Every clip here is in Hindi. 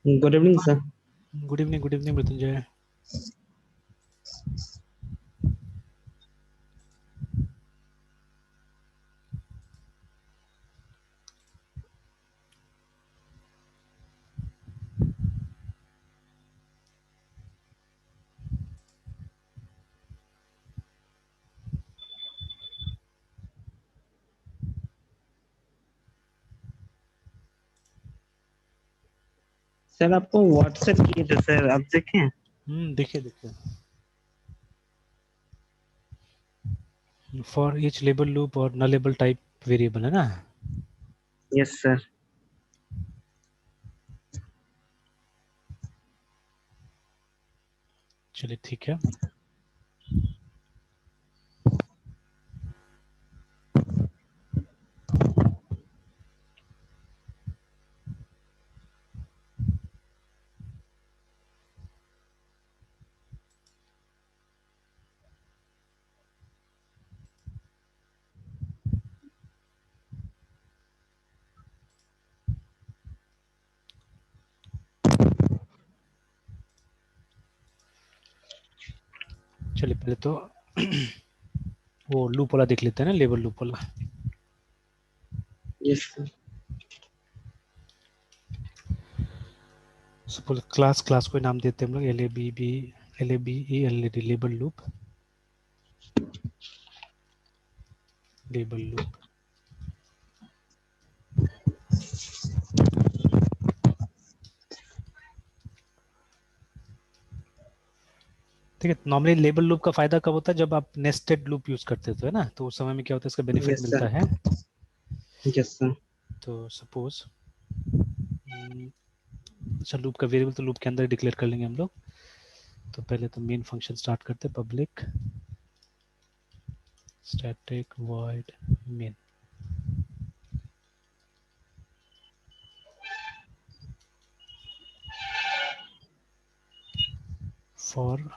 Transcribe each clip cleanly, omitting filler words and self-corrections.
Good evening sir. Good evening Mrityunjay. Sir आपको व्हाट्सएप किए थे सर, आप देखें? देखिए देखिए। फॉर ईच लेबल लूप और नलेबल टाइप वेरिएबल है ना। Yes sir. चलिए ठीक है। चलिए पहले तो वो लूप वाला देख लेते हैं ना, लेबल लूप वाला। Yes sir. सपोज क्लास को नाम देते हैं हम लोग L A B E L D label loop. ठीक है। नॉर्मली लेबल लूप का फायदा कब होता है? जब आप नेस्टेड लूप यूज करते हो, है ना, तो उस समय में क्या होता है, इसका बेनिफिट यस सर। मिलता है। Yes sir. तो सपोज अच्छा, लूप का वेरिएबल तो लूप के अंदर डिक्लेयर कर लेंगे हम लोग। तो पहले तो मेन फंक्शन स्टार्ट करते हैं, public static void main for,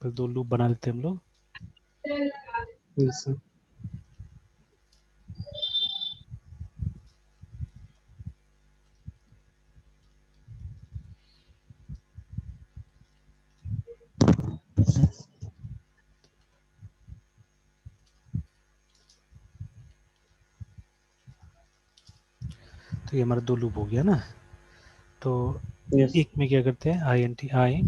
फिर दो लूप बना लेते हैं हम लोग। Yes sir. तो ये हमारा दो लूप हो गया ना। तो यस। एक में क्या करते हैं, I N T I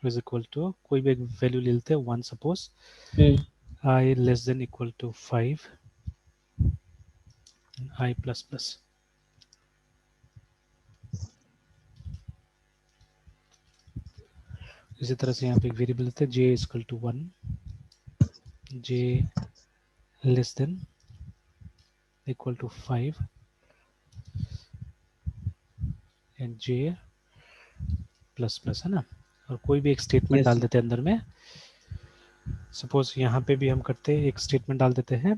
is equal to कोई भी एक वैल्यू ले लेते हैं, one suppose, I less than equal to 5, I plus plus. इसी तरह से यहाँ पे एक वेरिएबल लेते हैं, J is equal to 1, J less than equal to 5 and J plus plus, है ना। और कोई भी एक स्टेटमेंट यस डाल सर। देते हैं अंदर में। सपोज यहाँ पे भी हम करते हैं, एक स्टेटमेंट डाल देते हैं,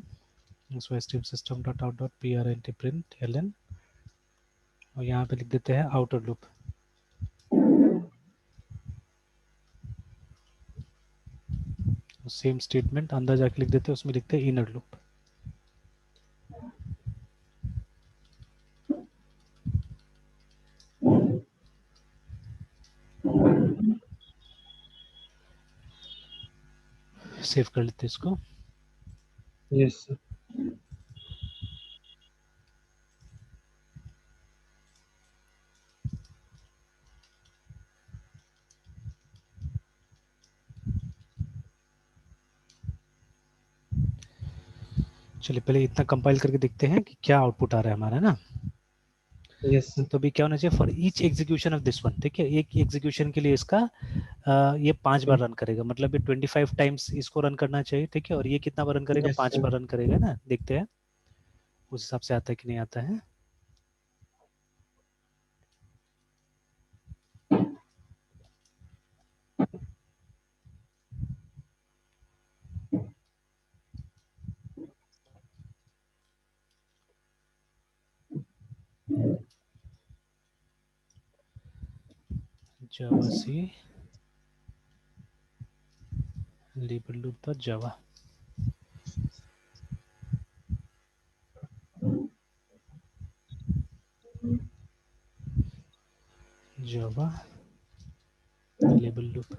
उसको stream system dot out dot P R N T print L N, और यहाँ पे लिख देते हैं आउटर लूप। सेम स्टेटमेंट अंदर जाके लिख देते हैं, उसमें लिखते हैं इनर लूप। सेव कर लेते हैं इसको। Yes sir. चलिए पहले इतना कंपाइल करके देखते हैं कि क्या आउटपुट आ रहा है हमारा, ना। Yes sir. तो अभी क्या होना चाहिए, for each execution of this one, ठीक है, एक एग्जीक्यूशन के लिए इसका ये 5 बार रन करेगा, मतलब ये 25 टाइम्स इसको रन करना चाहिए, ठीक है। और ये कितना बार रन करेगा, यस 5 बार सर। रन करेगा ना। देखते हैं उस हिसाब से आता है कि नहीं आता है। जावा सी लेबल लूप डॉट जावा। हुआ लेबल लूप।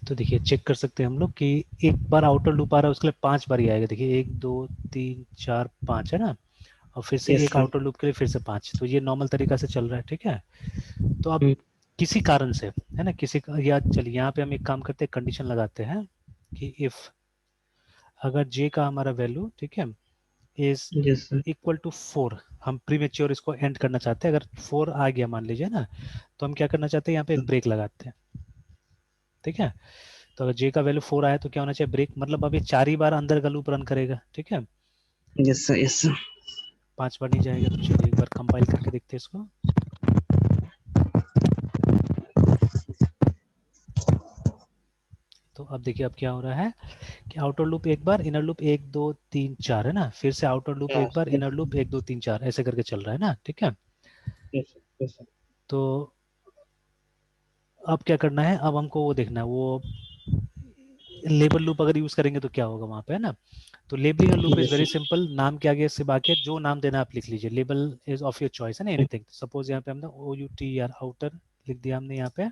तो देखिए चेक कर सकते हैं हम लोग कि एक बार आउटर लूप आ रहा है उसके लिए 5 बार ही आएगा। देखिए 1 2 3 4 5 है ना, और फिर से यस एक सर। आउटर लूप के लिए फिर से 5। तो ये नॉर्मल तरीका से चल रहा है, ठीक है। तो अब हम्म, किसी कारण से है ना, किसी का, या चलिए यहाँ पे हम एक काम करते हैं, कंडीशन लगाते हैं कि इफ अगर j का हमारा वैल्यू, ठीक है, is yes sir. Equal to 4, हम प्रीमेच्योर इसको एंड करना चाहते हैं। अगर 4 आ गया मान लीजिए ना, तो हम क्या करना चाहते हैं, यहाँ पे एक ब्रेक लगाते हैं, ठीक है। तो अगर j का वैल्यू 4 आया तो क्या होना चाहिए, ब्रेक, मतलब अब ये 4 ही बार अंदर का लूप रन करेगा, ठीक है। Yes sir. Yes sir. 5 बार नहीं जाएगा। तो चलिए एक बार कंपाइल करके देखते हैं इसको। तो अब देखिए अब क्या हो रहा है कि आउटर लूप एक बार, इनर लूप 1 2 3 4 है ना, फिर से आउटर लूप एक बार, इनर लूप 1 2 3 4 ऐसे करके चल रहा है ना, ठीक है। Yes sir. Yes sir. तो अब क्या करना है, अब हमको वो देखना है, वो लेबल लूप अगर यूज करेंगे तो क्या होगा वहां पे, है ना। तो labelling loop is yes very sir. Simple, नाम के आगे सिर्फ आके जो नाम देना आप लिख लीजिए, label is of your choice, है ना, एनीथिंग। सपोज यहाँ पे हमने ओ यू टी आर आउटर लिख दिया हमने यहाँ पे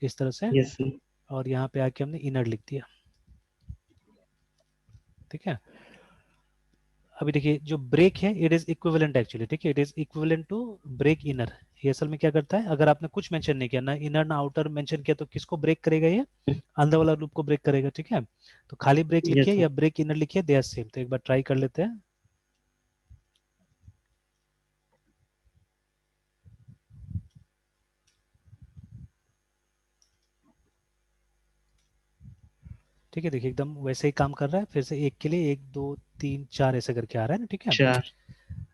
इस तरह से, यस सर। और यहाँ पे आके हमने इनर लिख दिया, ठीक है। अभी देखिए जो ब्रेक है इट इज इक्विवेलेंट एक्चुअली, ठीक है, it is equivalent to break inner. ये असल में क्या करता है, अगर आपने कुछ मेंशन नहीं किया, ना इनर ना आउटर मेंशन किया, तो किसको ब्रेक करेगा, ये अंदर वाला लूप को ब्रेक करेगा, ठीक है। तो खाली ब्रेक लिखिए यस या सर। ब्रेक इनर लिखिए, दे आर सेम। तो एक बार ट्राई कर लेते हैं। ठीक है, देखिए एकदम वैसे ही काम कर रहा है। फिर से एक के लिए 1 2 3 4 ऐसे करके आ रहा है ना, ठीक है। चार।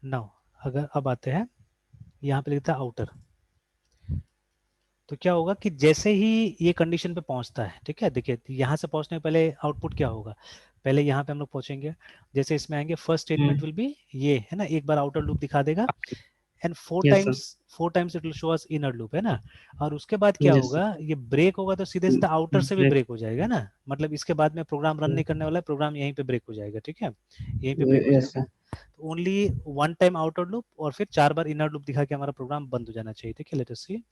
नाउ अगर अब आते हैं यहाँ पे लिखता है आउटर, तो क्या होगा कि जैसे ही ये कंडीशन पे पहुंचता है, ठीक है, देखिए यहाँ से पहुंचने से पहले आउटपुट क्या होगा, पहले यहाँ पे हम लोग पहुंचेंगे, जैसे इसमें आएंगे फर्स्ट स्टेटमेंट विल बी ये, है ना, एक बार आउटर लूप दिखा देगा, and yes sir. Four times it will show us inner loop, है ना। और उसके बाद क्या यस होगा, ये ब्रेक होगा तो सीधे सीधे आउटर से भी सर। ब्रेक हो जाएगा ना, मतलब इसके बाद में प्रोग्राम रन नहीं करने वाला है, प्रोग्राम यहीं पे ब्रेक हो जाएगा, ठीक है, यहीं पे ब्रेक हो यस जाएगा। सर। तो only one time outer loop और फिर 4 बार इनर लूप दिखा के हमारा प्रोग्राम बंद हो जाना चाहिए, ठीक है। लेट अस सी।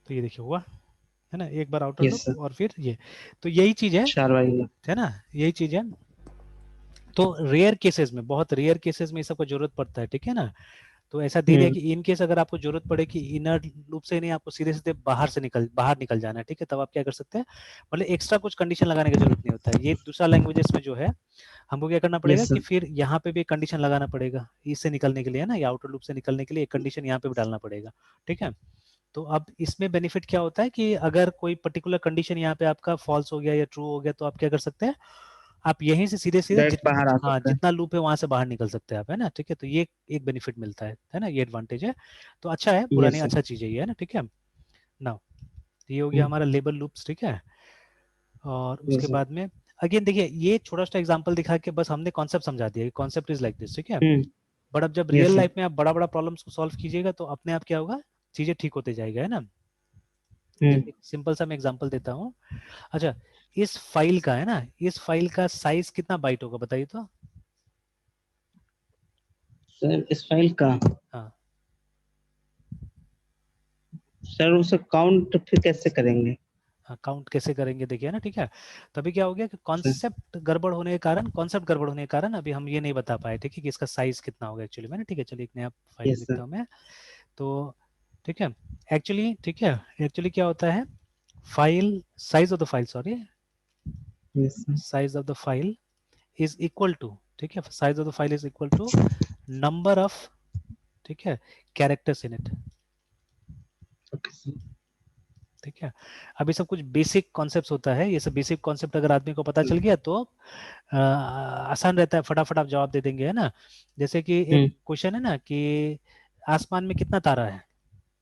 तो ये देखिए हुआ, है ना, एक बार आउटर यस लूप सर। और फिर ये। तो यही चीज चार बार। है ना, यही चीज है। तो रेयर केसेस में, बहुत रेयर केसेस में ये सब का जरूरत पड़ता है, ठीक है ना। तो ऐसा दे दिया कि इन केस अगर आपको जरूरत पड़े कि इनर लूप से नहीं, आपको सीधे सीधे बाहर निकल जाना है, ठीक है, तब आप क्या कर सकते हैं, मतलब एक्स्ट्रा कुछ कंडीशन लगाने की जरूरत नहीं होता है। ये दूसरा लैंग्वेजेस में जो है हमको क्या करना पड़ेगा यस कि सर। फिर यहाँ पे भी एक कंडीशन लगाना पड़ेगा इससे निकलने के लिए, है ना, या आउटर लूप से निकलने के लिए एक कंडीशन यहाँ पे भी डालना पड़ेगा, ठीक है। तो अब इसमें बेनिफिट क्या होता है कि अगर कोई पर्टिकुलर कंडीशन यहाँ पे आपका फॉल्स हो गया या ट्रू हो गया, तो आप क्या कर सकते हैं, आप यहीं से सीधे सीधे डायरेक्ट बाहर आ हाँ सकता है। जितना लूप है वहां से बाहर निकल सकते हैं आप, है ना, ठीक है। तो ये एक बेनिफिट मिलता है ना, ये एडवांटेज है। तो अच्छा है, बुरा यस नहीं, सर। अच्छा चीज है ये, है ना, ठीक है। नाउ ये हो गया हमारा लेबल लूप्स, ठीक है। और उसके यस सर। बाद में अगेन देखिए ये छोटा सा एग्जांपल दिखा के बस हमने कॉन्सेप्ट समझा दिया, कॉन्सेप्ट इज लाइक दिस, ठीक है। बट अब जब यस रियल सर। लाइफ में आप बड़ा बड़ा प्रॉब्लम्स को सॉल्व कीजिएगा तो अपने आप क्या होगा, चीजें ठीक होते जाएगा, है ना। देखिए सिंपल सा मैं एग्जांपल देता हूँ। अच्छा, इस फाइल का, है ना, इस फाइल का साइज कितना बाइट होगा बताइए तो। सर इस फाइल का, हाँ सर उसे काउंट फिर कैसे करेंगे? काउंट कैसे करेंगे, देखिए ना, ठीक है। तो अभी क्या हो गया कि सर। कॉन्सेप्ट गड़बड़ होने के कारण अभी हम ये नहीं बता पाए, ठीक है, कि इसका साइज कितना होगा एक्चुअली में ना, ठीक है। चलिए एक नया फाइल यस लिखता सर। हूँ मैं। तो ठीक है, एक्चुअली ठीक है, एक्चुअली क्या होता है, file size of the file, sorry, yes sir. Size of the file is equal to, ठीक है, size of the file is equal to number of, ठीक है, characters in it, okay sir. ठीक है। अभी सब कुछ बेसिक कॉन्सेप्ट होता है, ये सब बेसिक कॉन्सेप्ट अगर आदमी को पता चल गया तो आसान रहता है, फटाफट आप जवाब दे देंगे, है ना। जैसे कि एक क्वेश्चन है ना कि आसमान में कितना तारा है,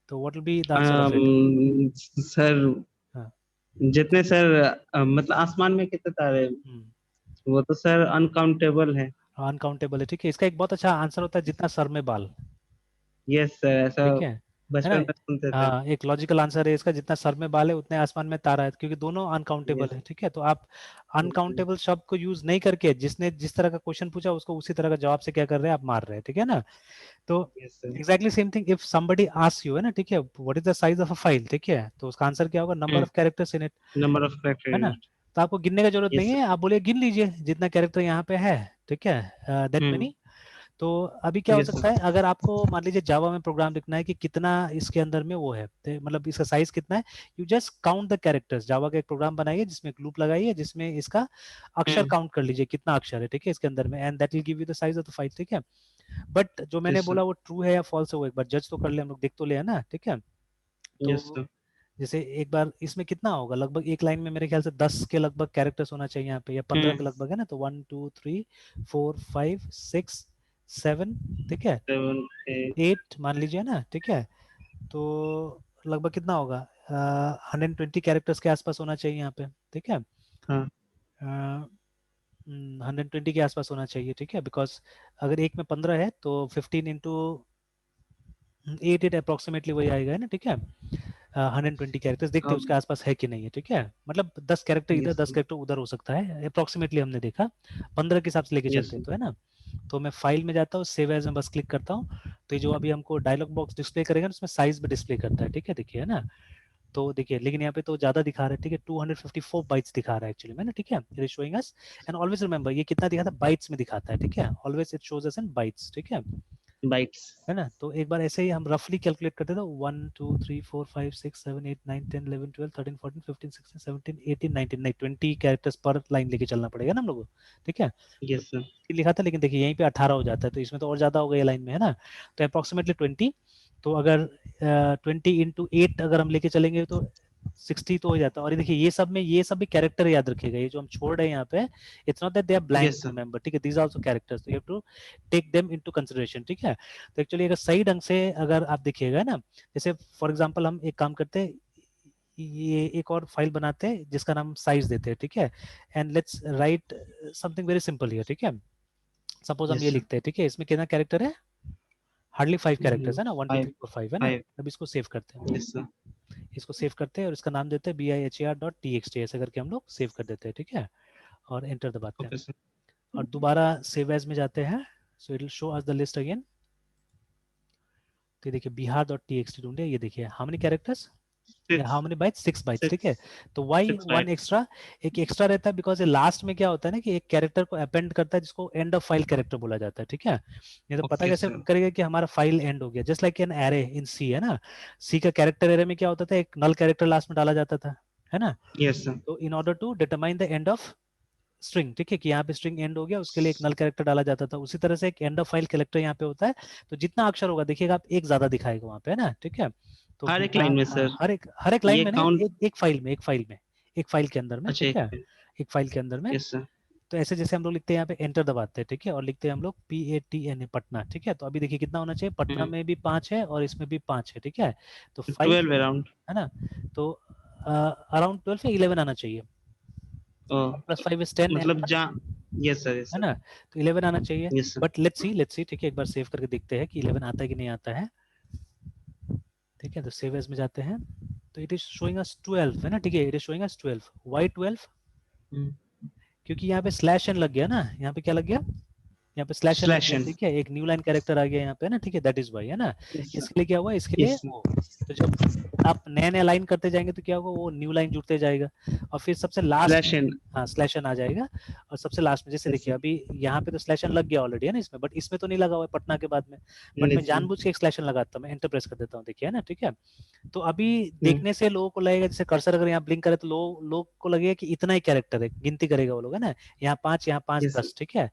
तो what will be the answer of it. Sir हाँ जितने सर मतलब आसमान में कितने तारे हैं? वो तो सर अनकाउंटेबल है। अनकाउंटेबल है, ठीक है। इसका एक बहुत अच्छा आंसर होता है जितना सर में बाल, यस सर ऐसा ठीक है। बचपन ना। में सुनते थे। हाँ, एक लॉजिकल आंसर है इसका, जितना सर में बाल है उतने आसमान में तारा है, क्योंकि दोनों अनकाउंटेबल यस है। ठीक है, तो आप अनकाउंटेबल शब्द को यूज नहीं करके जिसने जिस तरह का क्वेश्चन पूछा उसको उसी तरह का जवाब से क्या कर रहे हैं, आप मार रहे हैं। ठीक है ना। तो yes sir. Exactly same thing if somebody ask you, है ना, ठीक है, what is the size of a file, ठीक है, तो उसका आंसर क्या होगा, number of characters in it, number of है कैरेक्टर। ना। तो आपको गिनने का जरूरत नहीं यस है, सर। आप बोलिए गिन लीजिए जितना कैरेक्टर यहाँ पे है। ठीक है, दैट मेनी। तो अभी क्या हो यस सकता सर। है, अगर आपको मान लीजिए जावा में प्रोग्राम लिखना है कि कितना इसके अंदर में वो है, मतलब इसका साइज कितना है, you just count the characters. Java का एक प्रोग्राम बनाइए जिसमें एक लूप लगाइए जिसमें इसका अक्षर काउंट कर लीजिए कितना अक्षर है, ठीक है, इसके अंदर में, and that will give you the size of the file. ठीक है, बट जो मैंने यस सर। बोला वो ट्रू है या फॉल्स है वो एक बार जज तो कर ले, हम लोग देख तो ले, है ना। ठीक है, यस तो सर। जैसे एक बार इसमें कितना होगा, लगभग एक लाइन में मेरे ख्याल से 10 के लगभग कैरेक्टर्स होना चाहिए यहाँ पे, या 15 के लगभग, है ना। तो 1 2 3 4 5 6 7, ठीक है, 7 8। 8 मान लीजिए ना। ठीक है, तो लगभग कितना होगा, 120 कैरेक्टर्स के आसपास होना चाहिए यहाँ पे। ठीक है, हाँ। 120 के आसपास होना चाहिए। ठीक है, बिकॉज अगर एक में 15 है तो 15 × 8 अप्रोक्सीमेटली वही आएगा, है ना। ठीक है, 120 कैरेक्टर्स देखते हैं अब उसके आसपास है कि नहीं है। ठीक है, मतलब 10 कैरेक्टर इधर यस 10 सर। कैरेक्टर उधर हो सकता है अप्रोक्सीमेटली, हमने देखा 15 के हिसाब से लेके यस चलते हैं सर। तो, है ना। तो मैं फाइल में जाता हूँ, सेव एज में बस क्लिक करता हूँ, तो ये जो अभी हमको डायलॉग बॉक्स डिस्प्ले करेगा ना उसमें साइज भी डिस्प्ले करता है। ठीक है, देखिए, है ना। तो देखिए, लेकिन यहाँ पे तो ज्यादा दिखा रहा है। ठीक है, 254 बाइट्स दिखा रहा है एक्चुअली में ना। ठीक है, it is showing us, and always remember ये कितना दिखाता है, बाइट्स में दिखाता है। ठीक है, always it shows us in bytes. ठीक है, बाइट्स। है ना। तो एक बार ऐसे ही हम रफली कैलकुलेट करते थे, 1 2 3 4 5 6 7 8 9 10 11 12 13 14 15 16 17 18 19 कैरेक्टर्स पर लाइन लेके चलना पड़ेगा ना हम लोगों को। ठीक है, यस सर। लिखा था, लेकिन देखिए यहीं पे 18 हो जाता है, तो इसमें तो और ज्यादा हो गया लाइन में, है ना। तो अप्रोक्सीमेटली 20, तो अगर 20 × 8 अगर हम लेके चलेंगे तो 60 तो हो जाता है। और ये देखिए ये सब में ये सब भी कैरेक्टर याद रखिएगा, ये जो हम छोड़ रहे हैं यहाँ पे, it's not that they are blank, yes sir. Remember. ठीक है, these are also characters, you have to take them into consideration. ठीक है, तो एक्चुअली अगर सही ढंग से अगर आप देखिएगा ना, जैसे फॉर एग्जांपल हम एक काम करते हैं, ये एक और फाइल बनाते हैं जिसका नाम साइज देते हैं। ठीक है, and let's write something very simple here. ठीक है, सपोज हम यस ये सर। लिखते हैं, ठीक है, इसमें कितना कैरेक्टर है, हार्डली 5 कैरेक्टर्स है ना, 1 2 5। 3 4 5, है ना। 5। अब इसको सेव करते हैं, यस सर। इसको सेव करते हैं और इसका नाम देते हैं BIHAR.txt, ऐसे करके हम लोग सेव कर देते हैं। ठीक है, और एंटर दबाते हैं ओके सर। और दोबारा सेव एज में जाते हैं, so it will show us the list again. तो ये देखिए बिहार.txt ढूंढे, ये देखिए हाउ मेनी कैरेक्टर्स, या 6। How many bytes, 6 bytes. ठीक 6। है, तो वाई 6 वन बाइट्स। एक्स्ट्रा, एक एक्स्ट्रा रहता है बिकॉज ये लास्ट में क्या होता है ना कि एक कैरेक्टर को अपेंड करता है जिसको एंड ऑफ फाइल कैरेक्टर बोला जाता है। ठीक है, ये तो पता ओके कैसे सर। करेगा कि हमारा फाइल एंड हो गया, just like an array in C, है ना। सी का कैरेक्टर एरे में क्या होता था, एक नल कैरेक्टर लास्ट में डाला जाता था, है ना। Yes sir. तो in order to determine the end of string, ठीक है, कि यहाँ पे स्ट्रिंग एंड हो गया उसके लिए एक नल कैरेक्टर डाला जाता था, उसी तरह से एक एंड ऑफ फाइल कैरेक्टर यहाँ पे होता है। तो जितना अक्षर होगा देखिएगा आप, एक ज्यादा दिखाएगा वहां पे, है ना। ठीक है, तो हर एक लाइन बिहार, में हाँ, सर। हर एक लाइन ये में नहीं, काउंट। एक फाइल में, एक फाइल के अंदर में। अच्छा, ठीक एक है, पे। एक फाइल के अंदर में। Yes sir. तो ऐसे जैसे हम लोग लिखते हैं यहाँ पे एंटर दबाते हैं, ठीक है, और लिखते हैं हम लोग PATNA पटना। ठीक है, तो अभी देखिए कितना होना चाहिए, पटना में भी 5 है और इसमें भी 5 है। ठीक है, तो 5, 12 अराउंड। है ना। तो अराउंड 12 या 11 आना चाहिए, ओ, +5 is 10 एंड मतलब जा। यस सर, यस है सर। ना, तो 11 आना चाहिए। Yes sir. But let's see, ठीक है, एक बार सेव करके देखते हैं कि 11 आता है कि नहीं आता है। ठीक है, तो सेव एज में जाते हैं, तो इट इज शोइंग अस 12, है ना। ठीक है, it is showing us 12, why 12, क्योंकि यहाँ पे स्लैश एन लग गया ना, यहाँ पे क्या लग गया, यहाँ पे स्लैश एन लग स्लैश गया। एन। ठीक है, एक न्यू लाइन कैरेक्टर आ गया यहाँ पे ना। ठीक है, दैट इज वाई, है ना। Yes sir. इसके लिए क्या हुआ, इसके लिए यस सर। वो, तो जब आप नया नया लाइन करते जाएंगे तो क्या होगा, वो न्यू लाइन जुड़ते जाएगा, और फिर सबसे लास्ट स्लैश में, एन। हाँ, स्लैश एन आ जाएगा। और सबसे लास्ट में जैसे यस देखिए सर। अभी यहाँ पे तो स्लैश एन लग गया ऑलरेडी, है ना इसमें, बट इसमें तो नहीं लगा हुआ है पटना के बाद में। बट मैं यस सर। जानबूझ के एक स्लैश एन लगाता हूँ, मैं एंटर प्रेस कर देता हूँ, देखिए, है ना। ठीक है, तो अभी देखने से लोगों को लगेगा, जैसे कर्सर अगर यहाँ ब्लिंक करे तो लोग को लगेगा कि इतना ही कैरेक्टर है, गिनती करेगा वो लोग, है ना, यहाँ 5, यहाँ 5, यस सर। 10। ठीक है,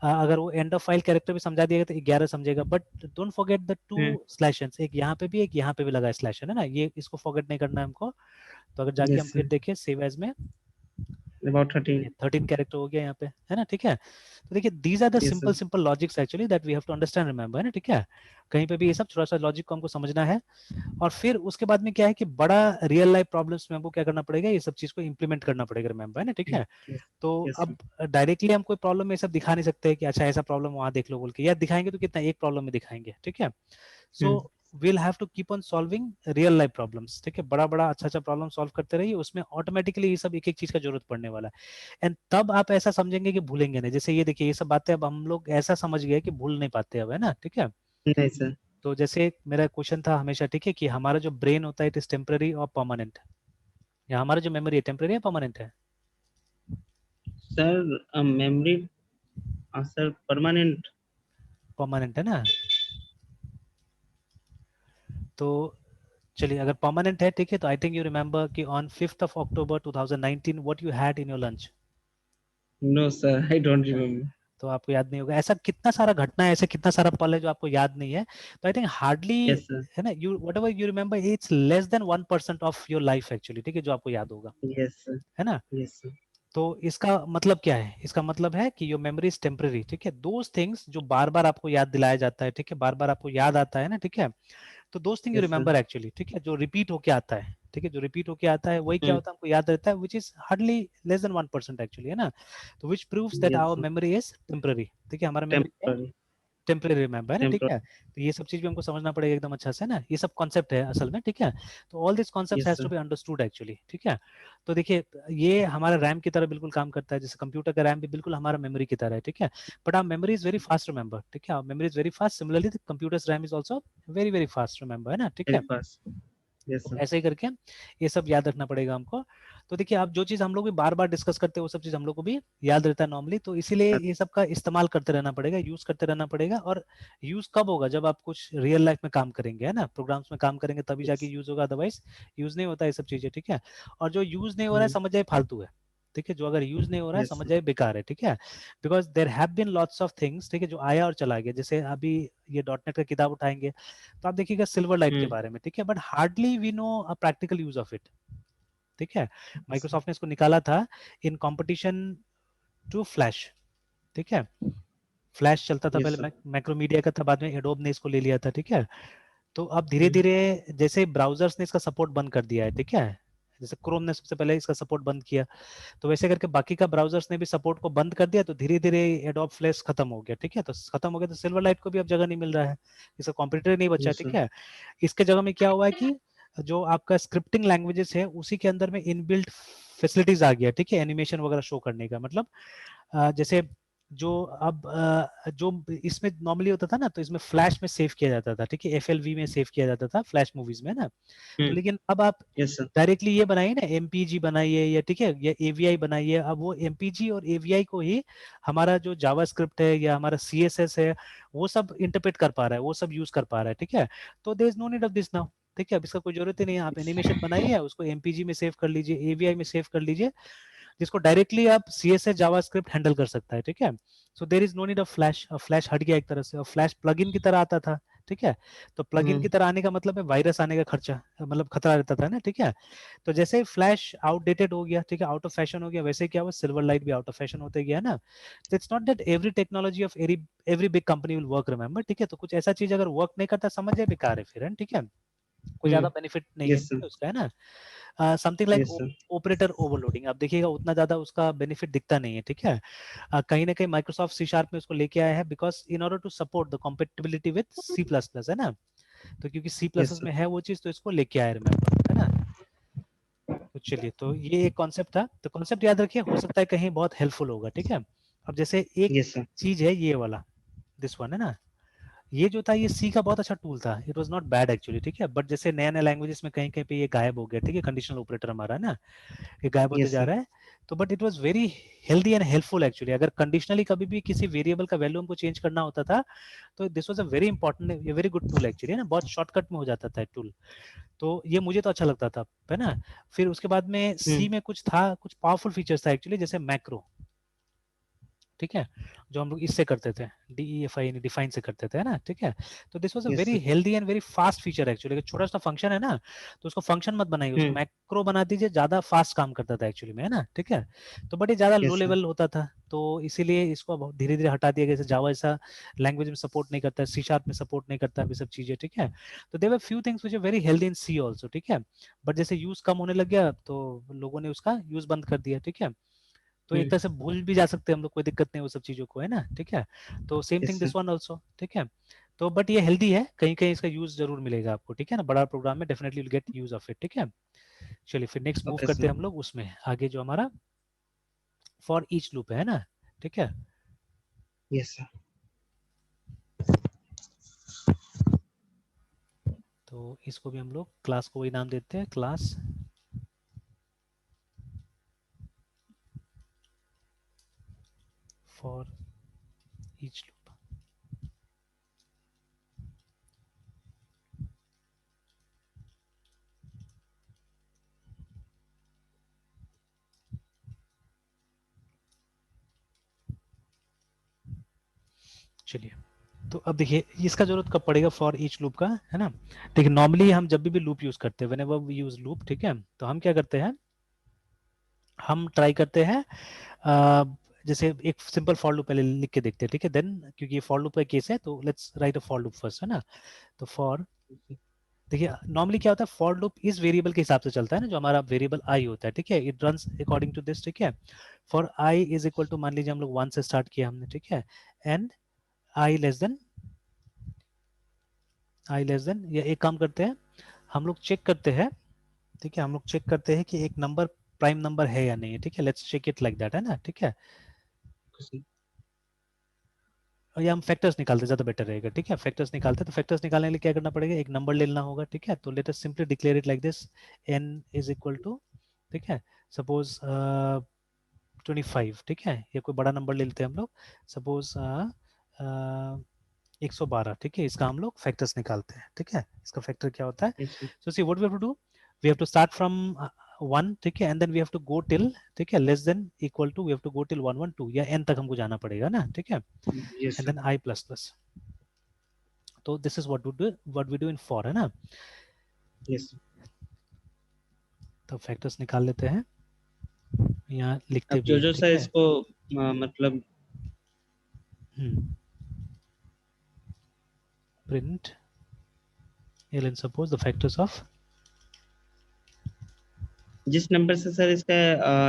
अगर वो एंड ऑफ फाइल कैरेक्टर भी समझा दिएगा तो 11 समझेगा, बट डोंट फॉरगेट द 2 स्लैशंस, एक यहाँ पे भी एक यहाँ पे भी लगा है स्लैशन, है ना, ये इसको फॉरगेट नहीं करना है हमको। तो अगर जाके हम यस फिर सर। देखें सेव एज में, अबाउट ये 13। 13 कैरेक्टर हो गया यहाँ पे, है ना। ठीक है, तो देखिए these are the yes simple sir. Simple logics actually that we have to understand, remember, है ना। ठीक है, कहीं पे भी ये सब थोड़ा सा लॉजिक को हमको समझना है, और फिर उसके बाद में क्या है कि बड़ा रियल लाइफ प्रॉब्लम्स में हमको क्या करना पड़ेगा, ये सब चीज को इंप्लीमेंट करना पड़ेगा, रिमेंबर, है ना। ठीक है, तो यस अब सर। डायरेक्टली हम कोई प्रॉब्लम में सब दिखा नहीं सकते कि अच्छा ऐसा प्रॉब्लम वहां देख लो बोल के, या दिखाएंगे तो कितना एक प्रॉब्लम में दिखाएंगे। ठीक है, so will have to keep on solving real life problems, ठीक है, बड़ा बड़ा अच्छा अच्छा प्रॉब्लम सॉल्व करते रहिए, उसमें ऑटोमेटिकली ये सब एक एक चीज का जरूरत पड़ने वाला है, एंड तब आप ऐसा समझेंगे कि भूलेंगे नहीं। जैसे ये देखिए, ये सब बातें अब हम लोग ऐसा समझ गए कि भूल नहीं पाते अब, है ना, ठीक है। नहीं सर। तो जैसे मेरा क्वेश्चन था हमेशा, ठीक है, कि हमारा जो ब्रेन होता है इट इज टेम्पररी और परमानेंट, या हमारा जो मेमोरी है टेम्पररी या परमानेंट है? Sir memory, sir permanent. Permanent है ना। तो चलिए, अगर परमानेंट है, ठीक है, तो आई थिंक यू रिमेंबर कि on 5 October 2019 what you had in your lunch. No sir, I don't remember. तो आपको याद नहीं होगा, ऐसा कितना सारा घटना है, ऐसे कितना सारा पल है जो आपको याद नहीं है। तो I think hardly, yes sir. है ना, you what ever you remember it's less than 1% of your life actually, ठीक है, जो आपको याद होगा, यस सर। है ना। Yes sir. तो इसका मतलब क्या है? इसका मतलब है कि योर मेमोरी इज टेम्पररी, ठीक है, दोज थिंग्स जो बार बार आपको याद दिलाया जाता है, ठीक है, बार बार आपको याद आता है ना, ठीक है, तो those thing you yes sir. Remember actually, ठीक है, जो रिपीट होके आता है, ठीक है, जो रिपीट होके आता है वही क्या होता है, हमको याद रहता है, which is hardly less than 1% actually, है ना। तो which proves that yes our sir. Memory is temporary, ठीक है, हमारा मेमोरी क्या है, टेम्पररी। टेम्परेरी रिमेंबर, है ना, ठीक है। टेम्पररी। तो ये सब चीज भी हमको समझना पड़ेगा एकदम अच्छा से ना, ये सब कॉन्सेप्ट है असल में, ठीक है। तो all this concept yes has to sir. Be understood actually, ठीक है। तो देखिए, ये हमारा रैम की तरह बिल्कुल काम करता है, जैसे कंप्यूटर का रैम भी बिल्कुल हमारा मेमोरी की तरह है, ठीक है। But our memory is very fast remember, ठीक है, our memory is very fast, similarly the computer's RAM is also very very fast remember, है ना, ठीक वेरी है। फास्ट। यस तो सर। ऐसे ही करके ये सब याद रखना पड़ेगा हमको। तो देखिए, आप जो चीज हम लोग भी बार बार डिस्कस करते हैं वो सब चीज हम लोग को भी याद रहता है नॉर्मली, तो इसीलिए ये सब का इस्तेमाल करते रहना पड़ेगा, यूज करते रहना पड़ेगा। और यूज कब होगा? जब आप कुछ रियल लाइफ में काम करेंगे, है ना, प्रोग्राम्स में काम करेंगे तभी जाके यस। यूज होगा, अदरवाइज यूज नहीं होता ये सब चीजें, ठीक है। और जो यूज नहीं हो रहा है समझ जाए फालतू है, ठीक है, जो अगर यूज नहीं हो रहा है यस समझ सर। जाए बेकार है, ठीक है। Because there have been lots of things, ठीक है, जो आया और चला गया। जैसे अभी ये डॉट नेट का किताब उठाएंगे तो आप देखिएगा सिल्वर लाइट के बारे में, ठीक है, but hardly we know a practical use of it, ठीक है। माइक्रोसॉफ्ट ने इसको निकाला था इन कंपटीशन टू फ्लैश, ठीक है। फ्लैश चलता था यस पहले, सर। मैक्रोमीडिया का था, बाद में एडोब ने इसको ले लिया था, ठीक है। तो अब धीरे हम्म। धीरे जैसे ब्राउजर्स ने इसका सपोर्ट बंद कर दिया है, ठीक है, जैसे क्रोम ने सबसे पहले इसका सपोर्ट बंद किया, तो वैसे करके बाकी का ब्राउजर्स ने भी सपोर्ट को बंद कर दिया, तो धीरे धीरे एडोब फ्लैश खत्म हो गया, ठीक है। तो खत्म हो गया तो सिल्वर लाइट को भी अब जगह नहीं मिल रहा है, इसका कॉम्पिटिटर नहीं बचा, यस ठीक सर। है। इसके जगह में क्या हुआ है कि जो आपका स्क्रिप्टिंग लैंग्वेजेस है उसी के अंदर में इनबिल्ट फैसिलिटीज आ गया, ठीक है, एनिमेशन वगैरह शो करने का। मतलब जैसे जो अब जो इसमें नॉर्मली होता था ना, तो इसमें फ्लैश में सेव किया जाता था, ठीक है, एफएलवी में सेव किया जाता था फ्लैश मूवीज में ना। तो हम्म। लेकिन अब आप यस सर। डायरेक्टली ये बनाइए ना, एमपीजी बनाइए, या ठीक है, या एवीआई बनाइए, अब वो एमपीजी और एवीआई को ही हमारा जो जावास्क्रिप्ट है या हमारा सीएसएस है वो सब इंटरप्रेट कर पा रहा है, वो सब यूज कर पा रहा है, ठीक है। तो there is no need of this now, ठीक है, अब इसका कोई जरूरत ही नहीं है। आप एनिमेशन बनाइए, उसको एमपीजी में सेव कर लीजिए, एवीआई में सेव कर लीजिए, जिसको डायरेक्टली आप सीएसएस जावास्क्रिप्ट हैंडल कर सकता है, ठीक है। So there is no need of flash. Flash हट गया एक तरह से, और फ्लैश प्लगइन की तरह आता था, ठीक है। तो प्लगइन की हम्म। तरह आने का मतलब है वायरस आने का खर्चा, मतलब खतरा रहता था ना, ठीक है। तो जैसे ही फ्लैश आउटडेटेड हो गया, ठीक है, आउट ऑफ फैशन हो गया, वैसे क्या हुआ, सिल्वर लाइट भी आउट ऑफ फैशन होते गया ना। तो it's not that every technology of every big company will work, remember, ठीक है। तो कुछ ऐसा चीज अगर वर्क नहीं करता समझ जाए बेकार है फिर, है, ठीक है, कोई ज्यादा हम्म। बेनिफिट नहीं है, यस ठीक सर। है, उसका, है ना। Something like yes sir. Operator overloading, आप देखिएगा उतना ज्यादा उसका बेनिफिट दिखता नहीं है, ठीक है। कहीं ना कहीं माइक्रोसॉफ्ट सी शार्प में उसको लेके आया है, because in order to support the compatibility with C plus plus, है ना। तो क्योंकि सी यस प्लस सर। में है वो चीज, तो इसको लेके आया, रिमेंबर, है ना। तो चलिए, तो ये एक कॉन्सेप्ट था, तो कॉन्सेप्ट याद रखिए, हो सकता है कहीं बहुत हेल्पफुल होगा, ठीक है। अब जैसे एक यस सर। चीज है ये वाला, दिस वन, है ना, ये जो था ये सी का बहुत अच्छा टूल था, it was not bad actually, ठीक है। बट जैसे नया नया लैंग्वेजेस में कहीं कहीं पे ये गायब हो गया, ठीक है, कंडीशनल ऑपरेटर हमारा ना, ये गायब होते यस जा सर। रहा है। तो but it was very healthy and helpful actually, अगर कंडीशनली कभी भी किसी वेरिएबल का वैल्यू हमको चेंज करना होता था, तो this was a very important, very good tool actually, है ना, बहुत शॉर्टकट में हो जाता था टूल। तो ये मुझे तो अच्छा लगता था, है ना। फिर उसके बाद में सी हम्म। में कुछ था, कुछ पावरफुल फीचर्स था एक्चुअली, जैसे मैक्रो, ठीक है, जो हम लोग इससे करते थे, डीईएफआई डिफाइन से करते थे, है ना, ठीक है। तो this was a yes very sir. Healthy and very fast feature actually. छोटा सा फंक्शन है ना, तो उसको फंक्शन मत बनाइए, उसको हम्म। मैक्रो बना दीजिए, ज्यादा फास्ट काम करता था एक्चुअली में, है ना, ठीक है। तो बट ये ज्यादा लो यस सर। लेवल होता था, तो इसीलिए इसको अब धीरे धीरे हटा दिया गया। जैसे जावा ऐसा लैंग्वेज में सपोर्ट नहीं करता, सी शार्प में सपोर्ट नहीं करता, ये सब चीजें, ठीक है। तो there were few things which are very healthy in C also, ठीक है। बट जैसे यूज कम होने लग गया तो लोगों ने उसका यूज बंद कर दिया, ठीक है। तो एक हम्म। तरह से भूल भी जा सकते हैं हम लोग, कोई दिक्कत नहीं वो सब चीजों को, है ना, ठीक है। तो same yes thing sir. This one also, ठीक है। तो बट ये हेल्दी है, कहीं कहीं इसका यूज जरूर मिलेगा आपको, ठीक है ना, बड़ा प्रोग्राम में definitely will get use of it, ठीक है। चलिए फिर नेक्स्ट मूव ओके करते सर। हैं हम लोग उसमें आगे, जो हमारा फॉर ईच लूप है ना, ठीक है। Yes sir. तो इसको भी हम लोग क्लास को वही नाम देते हैं, क्लास फॉर ईच लूप। चलिए, तो अब देखिए इसका जरूरत कब पड़ेगा फॉर ईच लूप का, है ना। देखिए नॉर्मली हम जब भी लूप यूज करते हैं, व्हेनेवर वी यूज लूप, ठीक है, तो हम क्या करते हैं, हम ट्राई करते हैं जैसे एक सिंपल फॉर लूप पहले लिख के देखते हैं, ठीक है, देन क्योंकि ये फॉर लूप का केस है तो let's write a for loop first, है ना। तो फॉर, देखिए नॉर्मली क्या होता है, फॉर लूप इस वेरिएबल के हिसाब से चलता है ना, जो हमारा वेरिएबल आई होता है, ठीक है, it runs according to this, ठीक है। For I is equal to, मान लीजिए हम लोग 1 से स्टार्ट किया हमने, ठीक है, एंड आई लेस देन, या एक काम करते हैं, हम लोग चेक करते हैं, ठीक है, हम लोग चेक करते हैं कि एक नंबर प्राइम नंबर है या नहीं है, ठीक है, let's check it like that, है ना, ठीक है। और ये हम फैक्टर्स निकालते ज्यादा बेटर रहेगा, ठीक है, फैक्टर्स निकालते, तो फैक्टर्स निकालने के लिए क्या करना पड़ेगा, एक नंबर लेना होगा, ठीक है। तो let us simply declare it like this, n is equal to, ठीक है, सपोज 25, ठीक है, ये कोई बड़ा नंबर ले लेते हैं हम लोग, सपोज 112, ठीक है, इसका हम लोग फैक्टर्स निकालते हैं, ठीक है, इसका फैक्टर क्या होता है। So see what we have to do, we have to start from 1, ठीक है, and then we have to go till, ठीक है, less than equal to, we have to go till 112 या n तक हमको जाना पड़ेगा ना, ठीक है, yes and sir. Then i plus plus. तो this is what we do in for, है ना। यस। तो फैक्टर्स निकाल लेते हैं, यहाँ लिखते अब भी जो हैं, जो ठीक सर है। इसको मतलब print ln suppose the factors of, जिस नंबर से सर इसका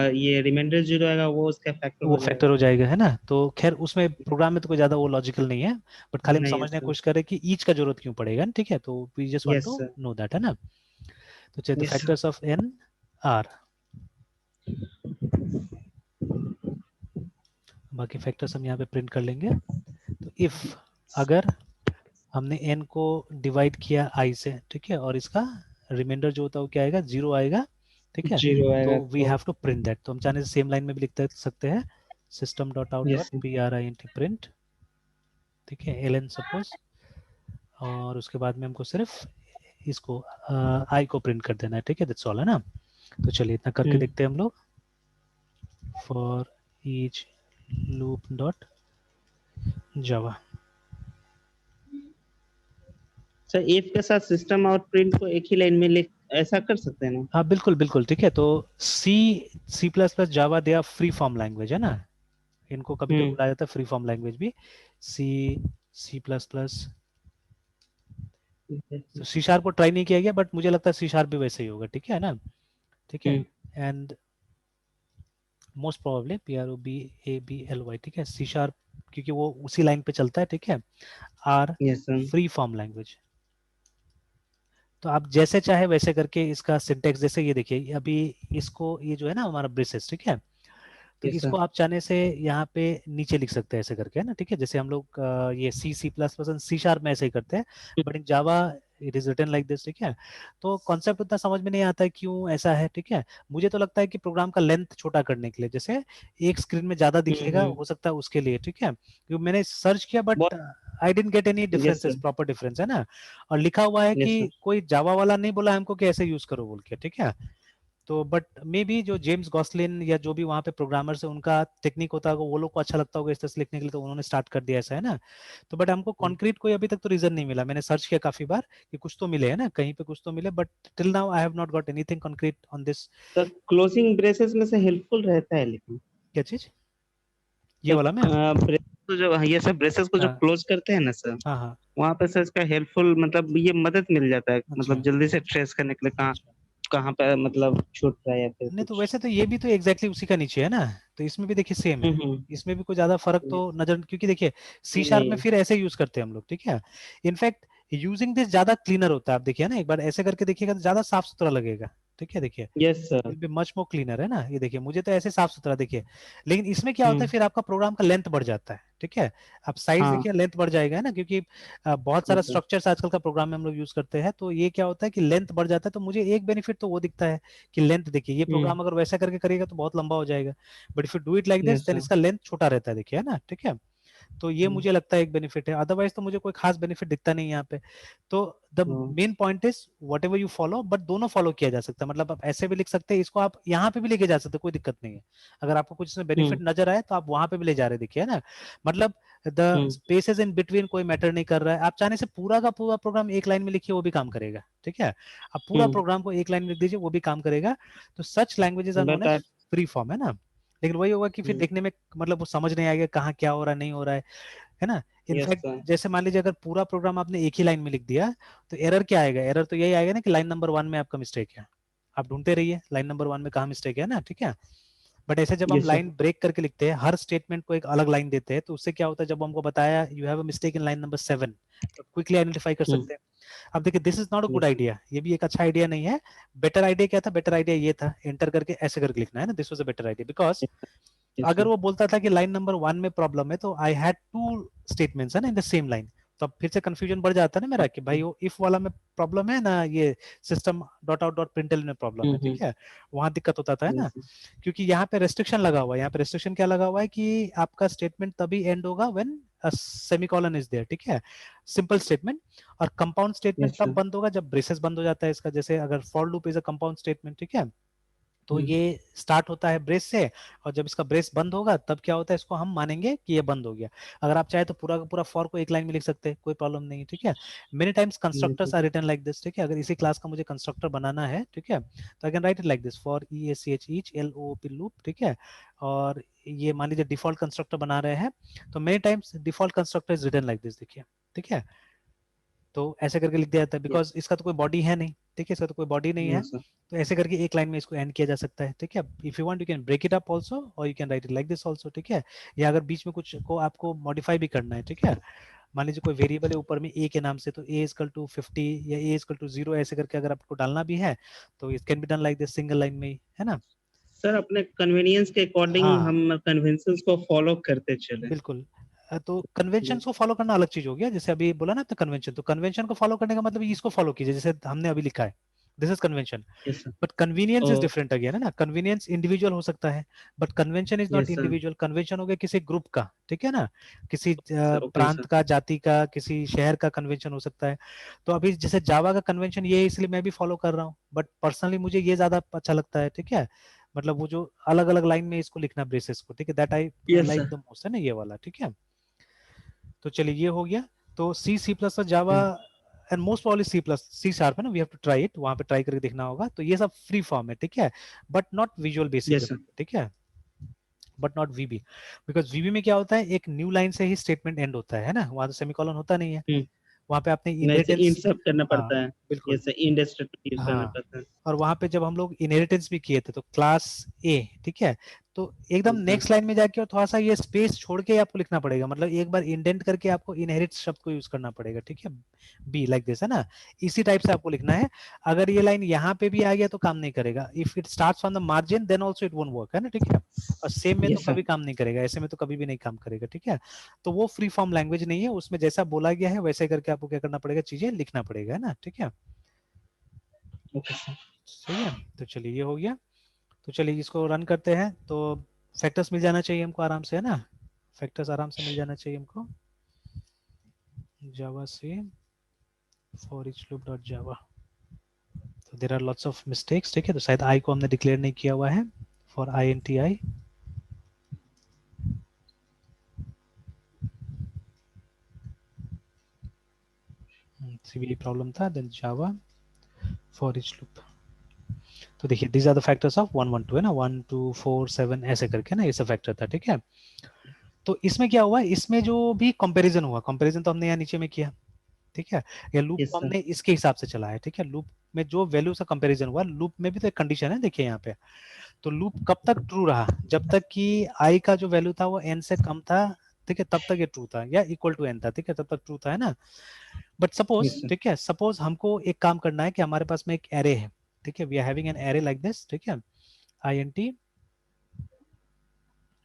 ये रिमाइंडर जीरो आएगा वो उसका फैक्टर वो हो फैक्टर जाएगा। हो जाएगा, है ना। तो खैर उसमें प्रोग्राम में तो कोई ज्यादा वो लॉजिकल नहीं है, बट खाली हम नहीं है समझने की सर। कोशिश करें कि ईच का जरूरत क्यों पड़ेगा, ठीक है, तो we just want yes to sir. Know that, है ना। तो चलिए, the yes sir. Factors of n are, बाकी फैक्टर्स हम यहाँ पे प्रिंट कर लेंगे। तो इफ, अगर हमने n को डिवाइड किया i से, ठीक है, और इसका रिमाइंडर जो होता है वो क्या आएगा, 0 आएगा, ठीक है, जीरो आएगा तो वी तो। Have to print that. तो हम चाहने से सेम लाइन में भी लिख सकते हैं, system dot out yes dot sir. P R I N T print, ठीक है, ln सपोज, और उसके बाद में हमको सिर्फ इसको आई को प्रिंट कर देना है, ठीक है, दैट्स ऑल, है ना। तो चलिए इतना करके देखते हैं हम लोग, for each loop dot Java. Sir if के साथ सिस्टम और प्रिंट को एक ही लाइन में लिख ऐसा कर सकते हैं ना। हाँ बिल्कुल बिल्कुल, ठीक है। तो C, C plus plus Java, they are free form language, है ना, इनको कभी कभी हम्म। बुलाया जाता है फ्री फॉर्म लैंग्वेज भी, सी, सी प्लस प्लस। तो सी शार्प को ट्राई नहीं किया गया, बट मुझे लगता है सी शार्प भी वैसे ही होगा, ठीक है ना, ठीक है। हम्म। एंड मोस्ट प्रोबेबली PROBABLY, ठीक है, सी शार्प, क्योंकि वो उसी लाइन पे चलता है, ठीक है, are yes sir. Free form language. तो आप जैसे चाहे वैसे करके इसका सिंटेक्स, जैसे ये देखिए अभी इसको, ये जो है ना हमारा ब्रेसेस, ठीक है, तो यस इसको सर। आप चाहने से यहाँ पे नीचे लिख सकते हैं ऐसे करके, है ना, ठीक है, जैसे हम लोग ये C plus plus C sharp में ऐसे ही करते हैं, but in Java it is written like this, ठीक है। तो कॉन्सेप्ट उतना समझ में नहीं आता है क्यों ऐसा है, ठीक है। मुझे तो लगता है कि प्रोग्राम का लेंथ छोटा करने के लिए, जैसे एक स्क्रीन में ज्यादा दिखेगा हम्म। हो सकता है उसके लिए, ठीक है, क्योंकि मैंने सर्च किया बहुत। But I didn't get any yes differences, sir. Proper difference, है ना। और लिखा हुआ है कि यस सर। कोई जावा वाला नहीं बोला हमको कि ऐसे यूज करो बोल के, ठीक है। तो बट मे बी जो जेम्स गॉसलिन या जो भी वहाँ पे प्रोग्रामर्स है उनका टेक्निक होता होगा, वो लोग को अच्छा लगता होगा इस तरह से लिखने के लिए, तो उन्होंने स्टार्ट कर दिया ऐसा, है ना। तो बट हमको कॉन्क्रीट कोई अभी तक तो रीजन नहीं मिला, मैंने सर्च किया काफी बार कि कुछ तो मिले, है ना, कहीं पे कुछ तो मिले, but till now I have not got anything concrete on this. Sir closing braces में से हेल्पफुल रहता है लेकिन क्या चीज, ये सर वाला में, ब्रेसेस को जो ये सब ब्रेसेस को जो हाँ क्लोज करते हैं ना सर, हाँ हाँ, वहां पे सर इसका हेल्पफुल मतलब ये मदद मिल जाता है अच्छा मतलब जल्दी से ट्रेस करने के लिए कहाँ अच्छा। कहाँ पे मतलब छूट रहा है या फिर नहीं तो कुछ। वैसे तो ये भी तो एग्जैक्टली उसी का नीचे है ना, तो इसमें भी देखिए सेम है, हम्म। इसमें भी कोई ज्यादा फर्क तो नजर, क्योंकि देखिए सी शार्प में नहीं। फिर ऐसे यूज करते हैं हम लोग, ठीक है। इनफैक्ट यूजिंग दिस ज्यादा क्लीनर होता है, आप देखिए ना, एक बार ऐसे करके देखिएगा तो ज्यादा साफ सुथरा लगेगा, ठीक है। देखिए yes sir. Will be much more cleaner, है ना, ये देखिए मुझे तो ऐसे साफ सुथरा देखिए। लेकिन इसमें क्या होता है, हम्म। फिर आपका प्रोग्राम का लेंथ बढ़ जाता है, ठीक है। आप साइज हाँ। देखिए, लेंथ बढ़ जाएगा, है ना, क्योंकि बहुत सारा यस सर। स्ट्रक्चर्स आजकल का प्रोग्राम में हम लोग यूज करते हैं, तो ये क्या होता है कि लेंथ बढ़ जाता है। तो मुझे एक बेनिफिट तो वो दिखता है कि लेंथ देखिए, ये प्रोग्राम अगर वैसा करके करिएगा तो बहुत लंबा हो जाएगा, but if you do it like this yes then sir. इसका लेंथ छोटा रहता है, देखिए, है ना, ठीक है। तो ये हम्म। मुझे लगता है एक बेनिफिट है, अदरवाइज तो मुझे कोई खास बेनिफिट दिखता नहीं है यहाँ पे। तो द हाँ। Main point is what ever you follow, but दोनों फॉलो किया जा सकता है, मतलब आप ऐसे भी लिख सकते हैं, इसको आप यहाँ पे भी लेके जा सकते हैं, कोई दिक्कत नहीं है। अगर आपको कुछ इसमें बेनिफिट हम्म। नजर आए तो आप वहां पे भी ले जा रहे हैं, देखिए, है ना। मतलब the hmm. Spaces in between कोई मैटर नहीं कर रहा है, आप चाहने से पूरा का पूरा प्रोग्राम एक लाइन में लिखिए वो भी काम करेगा, ठीक है। आप पूरा हम्म। प्रोग्राम को एक लाइन में लिख दीजिए वो भी काम करेगा। तो such languages are known but as free form, है ना। लेकिन वही होगा कि फिर देखने में मतलब वो समझ नहीं आएगा कहाँ क्या हो रहा है, नहीं हो रहा है ना। Yes in fact sir. जैसे मान लीजिए अगर पूरा प्रोग्राम आपने एक ही लाइन में लिख दिया, तो एरर क्या आएगा, एरर तो यही आएगा ना कि लाइन नंबर 1 में आपका मिस्टेक है। आप ढूंढते रहिए लाइन नंबर 1 में कहाँ मिस्टेक है ना, ठीक है। बट ऐसे जब हम यस सर। लाइन ब्रेक करके लिखते हैं, हर स्टेटमेंट को एक अलग लाइन देते हैं, तो उससे क्या होता है, जब हमको बताया you have a mistake in line number 7, तो क्विकली आइडेंटिफाई कर सकते हैं। अब देखिए this is not a good yes sir. Idea, ये भी एक अच्छा आइडिया नहीं है। बेटर आइडिया क्या था, बेटर आइडिया ये था एंटर करके ऐसे करके लिखना, है ना, this was a better idea, because yes अगर सर। वो बोलता था कि लाइन नंबर 1 में प्रॉब्लम है, तो आई हैड टू स्टेटमेंट्स है ना इन द सेम लाइन, तो अब फिर से कंफ्यूजन बढ़ जाता है ना मेरा कि भाई वो इफ वाला में प्रॉब्लम है ना, ये सिस्टम डॉट आउट डॉट प्रिंटल में प्रॉब्लम है, ठीक है। वहां दिक्कत होता था, है ना। Yes sir. क्योंकि यहाँ पे रेस्ट्रिक्शन लगा हुआ है, यहाँ पे रेस्ट्रिक्शन क्या लगा हुआ है कि आपका स्टेटमेंट तभी एंड होगा व्हेन सेमीकोलन इज देयर, ठीक है, सिंपल स्टेटमेंट। और कंपाउंड स्टेटमेंट यस तब सर। बंद होगा जब ब्रेसेस बंद हो जाता है इसका, जैसे अगर for loop is a compound statement, ठीक है। तो ये स्टार्ट होता है ब्रेस से, और जब इसका ब्रेस बंद होगा तब क्या होता है, इसको हम मानेंगे कि ये बंद हो गया। अगर आप चाहे तो पूरा का पूरा फॉर को एक लाइन में लिख सकते हैं, कोई प्रॉब्लम नहीं है, ठीक है। Many times yes constructors sir. Are written like this, ठीक है। अगर इसी क्लास का मुझे कंस्ट्रक्टर बनाना है, ठीक है, तो I can write it like this, for E A C H each L O O P, ठीक है। और ये मान लीजिए डिफॉल्ट कंस्ट्रक्टर बना रहे हैं, तो many times default constructor is written like this, देखिए, ठीक है। तो ऐसे करके लिख दिया जाता है, बिकॉज इसका तो कोई बॉडी है नहीं, ठीक है, इसका तो कोई बॉडी नहीं है। Yes sir. तो ऐसे करके एक लाइन में इसको एंड किया जा सकता है, ठीक है। If you want you can break it up also, और you can write it like this also, ठीक है। या अगर बीच में कुछ को आपको मॉडिफाई भी करना है, ठीक है, मान लीजिए कोई वेरिएबल है ऊपर में ए के नाम से, तो ए इक्वल टू 50 या ए इक्वल टू 0 ऐसे करके अगर आपको डालना भी है, तो it can be done like this single line में ही, है ना। सर अपने कन्वीनियंस के अकॉर्डिंग हाँ हम कन्वेंशंस को फॉलो करते चले। बिल्कुल। तो कन्वेंशन को फॉलो करना अलग चीज हो गया, जैसे अभी बोला ना आपने कन्वेंशन, तो कन्वेंशन को फॉलो करने का मतलब इसको फॉलो कीजिए जैसे हमने अभी लिखा है, this is convention. Yes sir. But convenience is oh. Different again, है ना। कन्वीनियंस इंडिविजुअल हो सकता है, but convention is not yes sir. Individual. Convention हो गया किसी ग्रुप का, ठीक है ना, किसी सर ओके प्रांत सर। का, जाति का, किसी शहर का कन्वेंशन हो सकता है। तो अभी जैसे जावा का कन्वेंशन ये है, इसलिए मैं भी फॉलो कर रहा हूँ, बट पर्सनली मुझे ये ज्यादा अच्छा लगता है, ठीक है। मतलब वो जो अलग अलग लाइन में इसको लिखना ब्रेसेस को, ठीक है, that I yes like sir. The most, है ना, ये वाला, ठीक है। तो चलिए ये हो गया। तो C C plus plus Java and most probably C plus C sharp, है ना, we have to try it, वहां पे ट्राई करके देखना होगा। तो ये सब फ्री फॉर्म है, ठीक है, but not visual basic yes पे, सर। ठीक है, बट नॉट वीबी। बिकॉज वीबी में क्या होता है, एक न्यू लाइन से ही स्टेटमेंट एंड होता है ना, वहां तो सेमीकोलन होता नहीं है, वहां पे आपने नहीं से इन इनहेरिटेंस। सब करना हाँ पड़ता है। बिल्कुल। जैसे इंडस्ट्री यूज करना हाँ, पड़ता है। और वहां पे जब हम लोग इनहेरिटेंस भी किए थे तो क्लास ए, ठीक है, तो एकदम यस सर। नेक्स्ट लाइन में जाके और थोड़ा सा ये स्पेस छोड़ के आपको लिखना पड़ेगा, मतलब एक बार इंडेंट करके आपको इनहेरिट शब्द को यूज करना पड़ेगा, ठीक है, बी लाइक दिस, है ना। इसी टाइप से आपको लिखना है। अगर ये लाइन यहाँ पे भी आ गया तो काम नहीं करेगा, if it starts on the margin then also it won't work, है ना, ठीक है। और सेम में तो यस कभी सर। काम नहीं करेगा, ऐसे में तो कभी भी नहीं काम करेगा, ठीक है। तो वो फ्री फॉर्म लैंग्वेज नहीं है, उसमें जैसा बोला गया है वैसे करके आपको क्या करना पड़ेगा, चीजें लिखना पड़ेगा, है ना, ठीक है। Okay sir. सही है। तो चलिए ये हो गया। तो चलिए इसको रन करते हैं, तो फैक्टर्स मिल जाना चाहिए हमको आराम से, है ना, फैक्टर्स आराम से मिल जाना चाहिए हमको जावा से for each loop dot Java. तो there are lots of mistakes, ठीक है, तो शायद आई को हमने डिक्लेयर नहीं किया हुआ है, for I N T I, CV problem था, then Java for each loop. तो देखिए these are the factors of 1 1 2, है ना, 1 2 4 7 ऐसे करके ना, ये सब फैक्टर था, ठीक है। तो इसमें क्या हुआ, इसमें जो भी कंपैरिजन हुआ, कंपैरिजन तो हमने यहाँ नीचे में किया, ठीक है, या लूप यस को सर। हमने इसके हिसाब से चलाया, ठीक है। लूप में जो वैल्यूज का कंपैरिजन हुआ, लूप में भी तो एक कंडीशन है, देखिए यहाँ पे। तो लूप कब तक ट्रू रहा? जब तक कि i का जो वैल्यू था वो n से कम था, ठीक है, तब तक ये ट्रू था, या इक्वल टू n था, ठीक है, तब तक ट्रू था, है ना। बट सपोज, yes sir, ठीक है, सपोज हमको एक काम करना है कि हमारे पास में एक एरे है, ठीक है, we are having an array like this, ठीक है, int,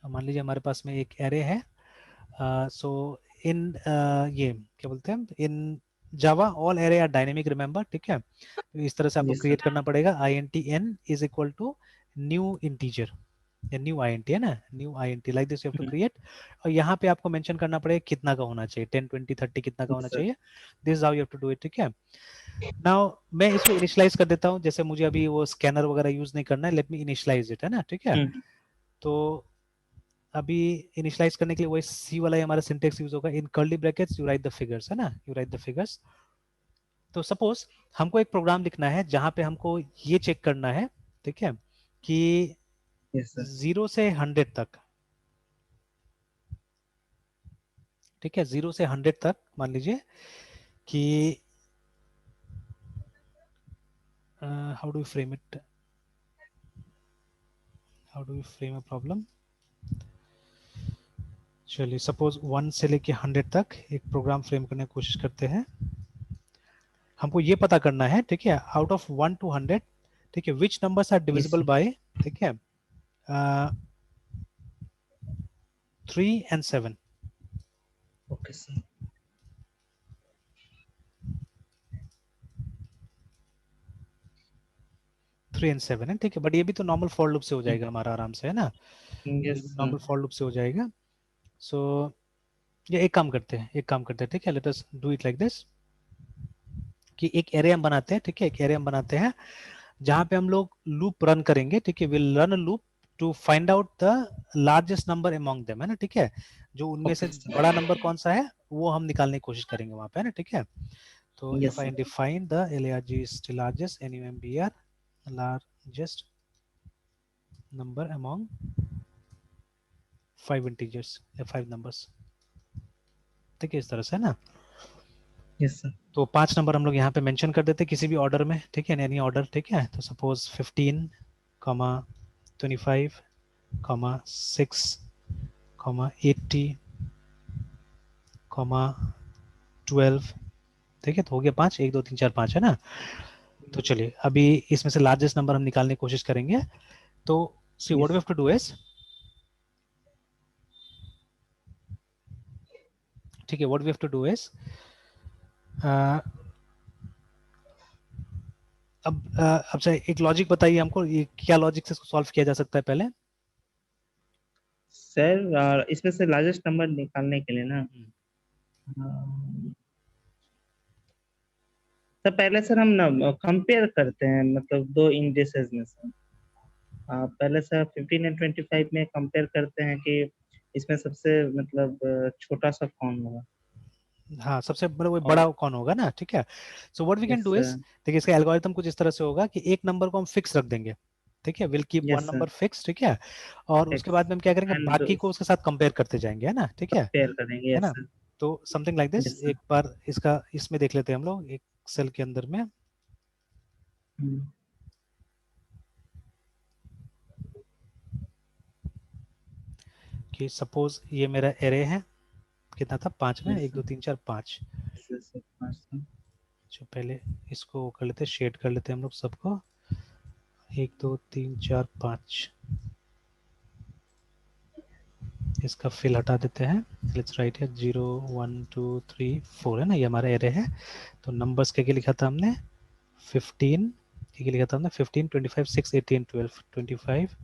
मान लीजिए हमारे पास में एक एरे है, सो इन ये क्या बोलते हैं, in Java all array are dynamic, remember, ठीक है। तो इस तरह से आपको yes sir, क्रिएट करना पड़ेगा, int n is equal to new integer, या न्यू int है ना, new int like this you have to create. और यहाँ पे आपको मेंशन करना पड़ेगा कितना का होना चाहिए, 10 20 30 कितना का होना yes sir, चाहिए, this is how you have to do it, ठीक है। नाउ मैं इसको इनिशियलाइज कर देता हूँ, जैसे मुझे अभी वो स्कैनर वगैरह यूज नहीं करना है, लेट मी इनिशियलाइज इट, है ना, ठीक है। तो अभी इनिशियलाइज करने के लिए वही सी वाला ही हमारा सिंटेक्स यूज होगा, in curly brackets you write the figures, है ना, यू राइट द फिगर्स। तो सपोज हमको एक प्रोग्राम लिखना है जहां पे हमको ये चेक करना है, ठीक है, कि yes sir, 0 से 100 तक, ठीक है, 0 से 100 तक मान लीजिए कि how do frame it, how do frame a problem. चलिए सपोज 1 से लेके 100 तक एक प्रोग्राम फ्रेम करने की कोशिश करते हैं। हमको ये पता करना है, ठीक है, आउट ऑफ 1 to 100, ठीक है, which numbers are yes divisible sir, by, ठीक है, 3 and 7, okay sir, 3 and 7 है, ठीक है, बट ये भी तो नॉर्मल फॉर लूप से हो जाएगा हमारा आराम से, है ना, yes sir, normal for loop से हो जाएगा। सो ये एक काम करते हैं, एक काम करते हैं, ठीक है, let us do it like this, कि एक एरे हम बनाते हैं, ठीक है, एक एरे हम बनाते हैं जहां पे हम लोग लूप रन करेंगे, ठीक है, will run a loop to find out the largest number among them, है ना, ठीक है, जो उनमें से okay sir, बड़ा नंबर कौन सा है वो हम निकालने की कोशिश करेंगे वहां पे, है ना, ठीक है। तो yes if I sir, define the larg is the largest numbr, largest number among 5 integers या 5 numbers, ठीक है, इस तरह से, है ना। yes sir, तो 5 नंबर हम लोग यहाँ पे मेंशन कर देते हैं किसी भी ऑर्डर में, ठीक है, एनी ऑर्डर, ठीक है। तो सपोज 15, 25, 6, 80, 12, ठीक है, तो हो गया 5, 1 2 3 4 5, है ना। तो चलिए अभी इसमें से लार्जेस्ट नंबर हम निकालने की कोशिश करेंगे। तो see what we have to do is, ठीक है, what we have to do is, अब से एक लॉजिक बताइए हमको, ये क्या लॉजिक से इसको सॉल्व किया जा सकता है पहले। सर इसमें से लार्जेस्ट नंबर निकालने के लिए ना, तो पहले सर हम ना कंपेयर करते हैं, मतलब दो इंडिसेस में से। पहले सर 15 एंड 25 में कंपेयर करते हैं कि इसमें सबसे मतलब छोटा सा कौन होगा। हाँ, सबसे मतलब वो बड़ा और कौन होगा ना, ठीक है। So what we can yes do is, sir, देखिए इसका एल्गोरिथम कुछ इस तरह से होगा कि एक नंबर को हम फिक्स रख देंगे, ठीक है, will keep one yes sir, number fix, ठीक है, और उसके एक्स बाद में हम क्या करेंगे, एंड बाकी को उसके साथ कंपेयर करते जाएंगे, है ना, ठीक कंपेयर करेंगे, है यस ना। सर, तो something like this, yes sir. एक बार इसका इसमें देख लेते हैं हम लोग एक सेल के अंदर में, हम्म, कि सपोज ये मेरा एरे है, कितना था, 5 में, yes 1 2 sir, 3 4 5। Yes sir, sir, पाँच सर। जो पहले इसको कर लेते, शेड कर लेते हम लोग सबको, 1 2 3 4 5, इसका फिल हटा देते हैं, लेट्स राइट है 0 1 2 3 4, है ना, ये हमारा एरे है। तो नंबर्स क्या क्या लिखा था हमने, 15 क्या लिखा था हमने, 15 25 6 18 12, 25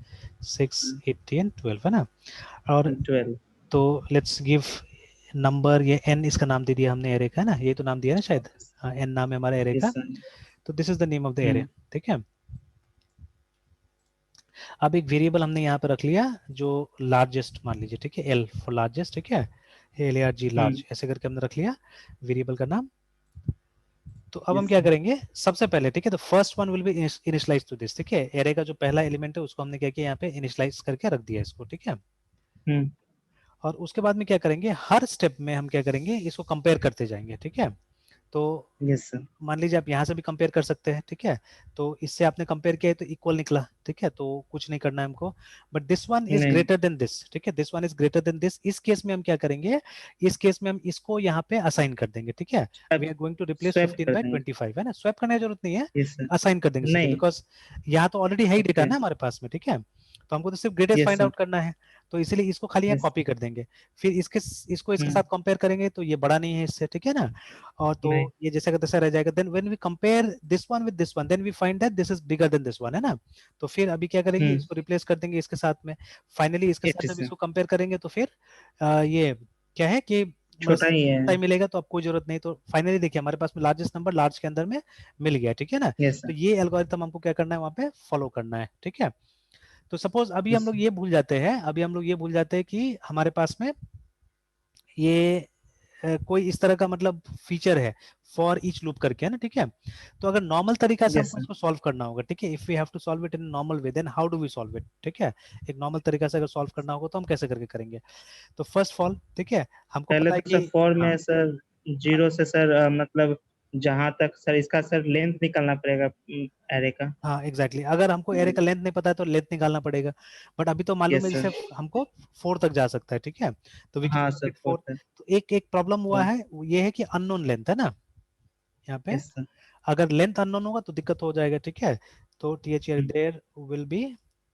6 18 12, है ना। और 12, तो लेट्स गिव नंबर, ये n इसका नाम दे दिया हमने एरे का, है ना, ये तो नाम दिया ना शायद, ओके हाँ, n नाम है हमारा एरे यस का। सर। तो this is the name of the array, hmm, ठीक है। अब एक वेरिएबल हमने यहाँ पे रख लिया जो लार्जेस्ट मान लीजिए, ठीक है, एल फॉर लार्जेस्ट, ठीक है, LARG लार्ज, ऐसे करके हमने रख लिया वेरिएबल का नाम। तो अब हम यस क्या सर। करेंगे सबसे पहले, ठीक है, तो first one will be initialize to this, ठीक है, एरे का जो पहला एलिमेंट है उसको हमने क्या किया, यहाँ पे इनिशियलाइज करके रख दिया इसको, ठीक है। हम्म, और उसके बाद में क्या करेंगे, हर स्टेप में हम क्या करेंगे, इसको कंपेयर करते जाएंगे, ठीक है। तो यस सर। मान लीजिए आप यहाँ से भी कंपेयर कर सकते हैं, ठीक है। तो इससे आपने कंपेयर किया है तो इक्वल निकला, ठीक है, तो कुछ नहीं करना है हमको। बट दिस वन इज नहीं। ग्रेटर देन दिस, ठीक है, this one is greater than this. इस केस में हम क्या करेंगे, इस केस में हम इसको यहाँ पे असाइन कर देंगे, ठीक है। We are going to replace swap 15 कर बाय देंगे। 25, है ना, स्वैप करने की जरूरत नहीं है, यस सर। असाइन कर देंगे सीधे, नहीं। बिकॉज यहाँ तो ऑलरेडी है ही डेटा ओके। ना हमारे पास में, ठीक है। तो हमको तो सिर्फ greatest yes find sir. Out करना है, तो इसीलिए इसको खाली यहाँ यस। कॉपी कर देंगे। फिर इसको इसके साथ हम्म। कंपेयर करेंगे तो ये बड़ा नहीं है इससे, ठीक है ना। और तो नहीं। ये जैसा का तैसा रह जाएगा। Then when we compare this one with this one, then we find that this is bigger than this one, है ना। तो फिर अभी क्या करेंगे, हम्म। इसको रिप्लेस कर देंगे इसके साथ में। फाइनली इसके एट साथ जब सर। इसको कंपेयर करेंगे तो फिर ये क्या है कि छोटा ही है। टाइम मिलेगा, तो अब कोई जरूरत नहीं। तो फाइनली देखिए हमारे पास में लार्जेस्ट नंबर लार्ज के अंदर में मिल गया, ठीक है ना। यस तो सर। ये एल्गोरिथम हमको क्या करना है, वहां पे फॉलो करना है, ठीक है। तो सपोज अभी हम यस लोग सर। ये भूल जाते हैं, अभी हम लोग ये भूल जाते हैं कि हमारे पास में ये कोई इस तरह का मतलब फीचर है फॉर ईच लूप करके, है ना, ठीक है। तो अगर नॉर्मल तरीका से यस हमको सर। इसको सॉल्व करना होगा, ठीक है, if we have to solve it in normal way, then how do we solve it, ठीक है। एक नॉर्मल तरीका से अगर सॉल्व करना होगा तो हम कैसे करके करेंगे। तो फर्स्ट ऑफ ऑल, ठीक है, हमको पहले पता है तो सर कि फॉर हाँ, में सर जीरो से सर मतलब जहां तक सर इसका सर लेंथ निकालना पड़ेगा एरे का। हाँ एग्जैक्टली exactly। अगर हमको एरे का लेंथ नहीं पता है तो लेंथ निकालना पड़ेगा। बट अभी तो मालूम यस है सर। जैसे हमको 4 तक जा सकता है, ठीक है। तो वी हाँ can sir it four 4। Sir. तो एक एक प्रॉब्लम हुआ है, वो ये है कि अननोन लेंथ है ना यहाँ पे। Yes sir. अगर लेंथ अननोन होगा तो दिक्कत हो जाएगा, ठीक है। तो T H there will be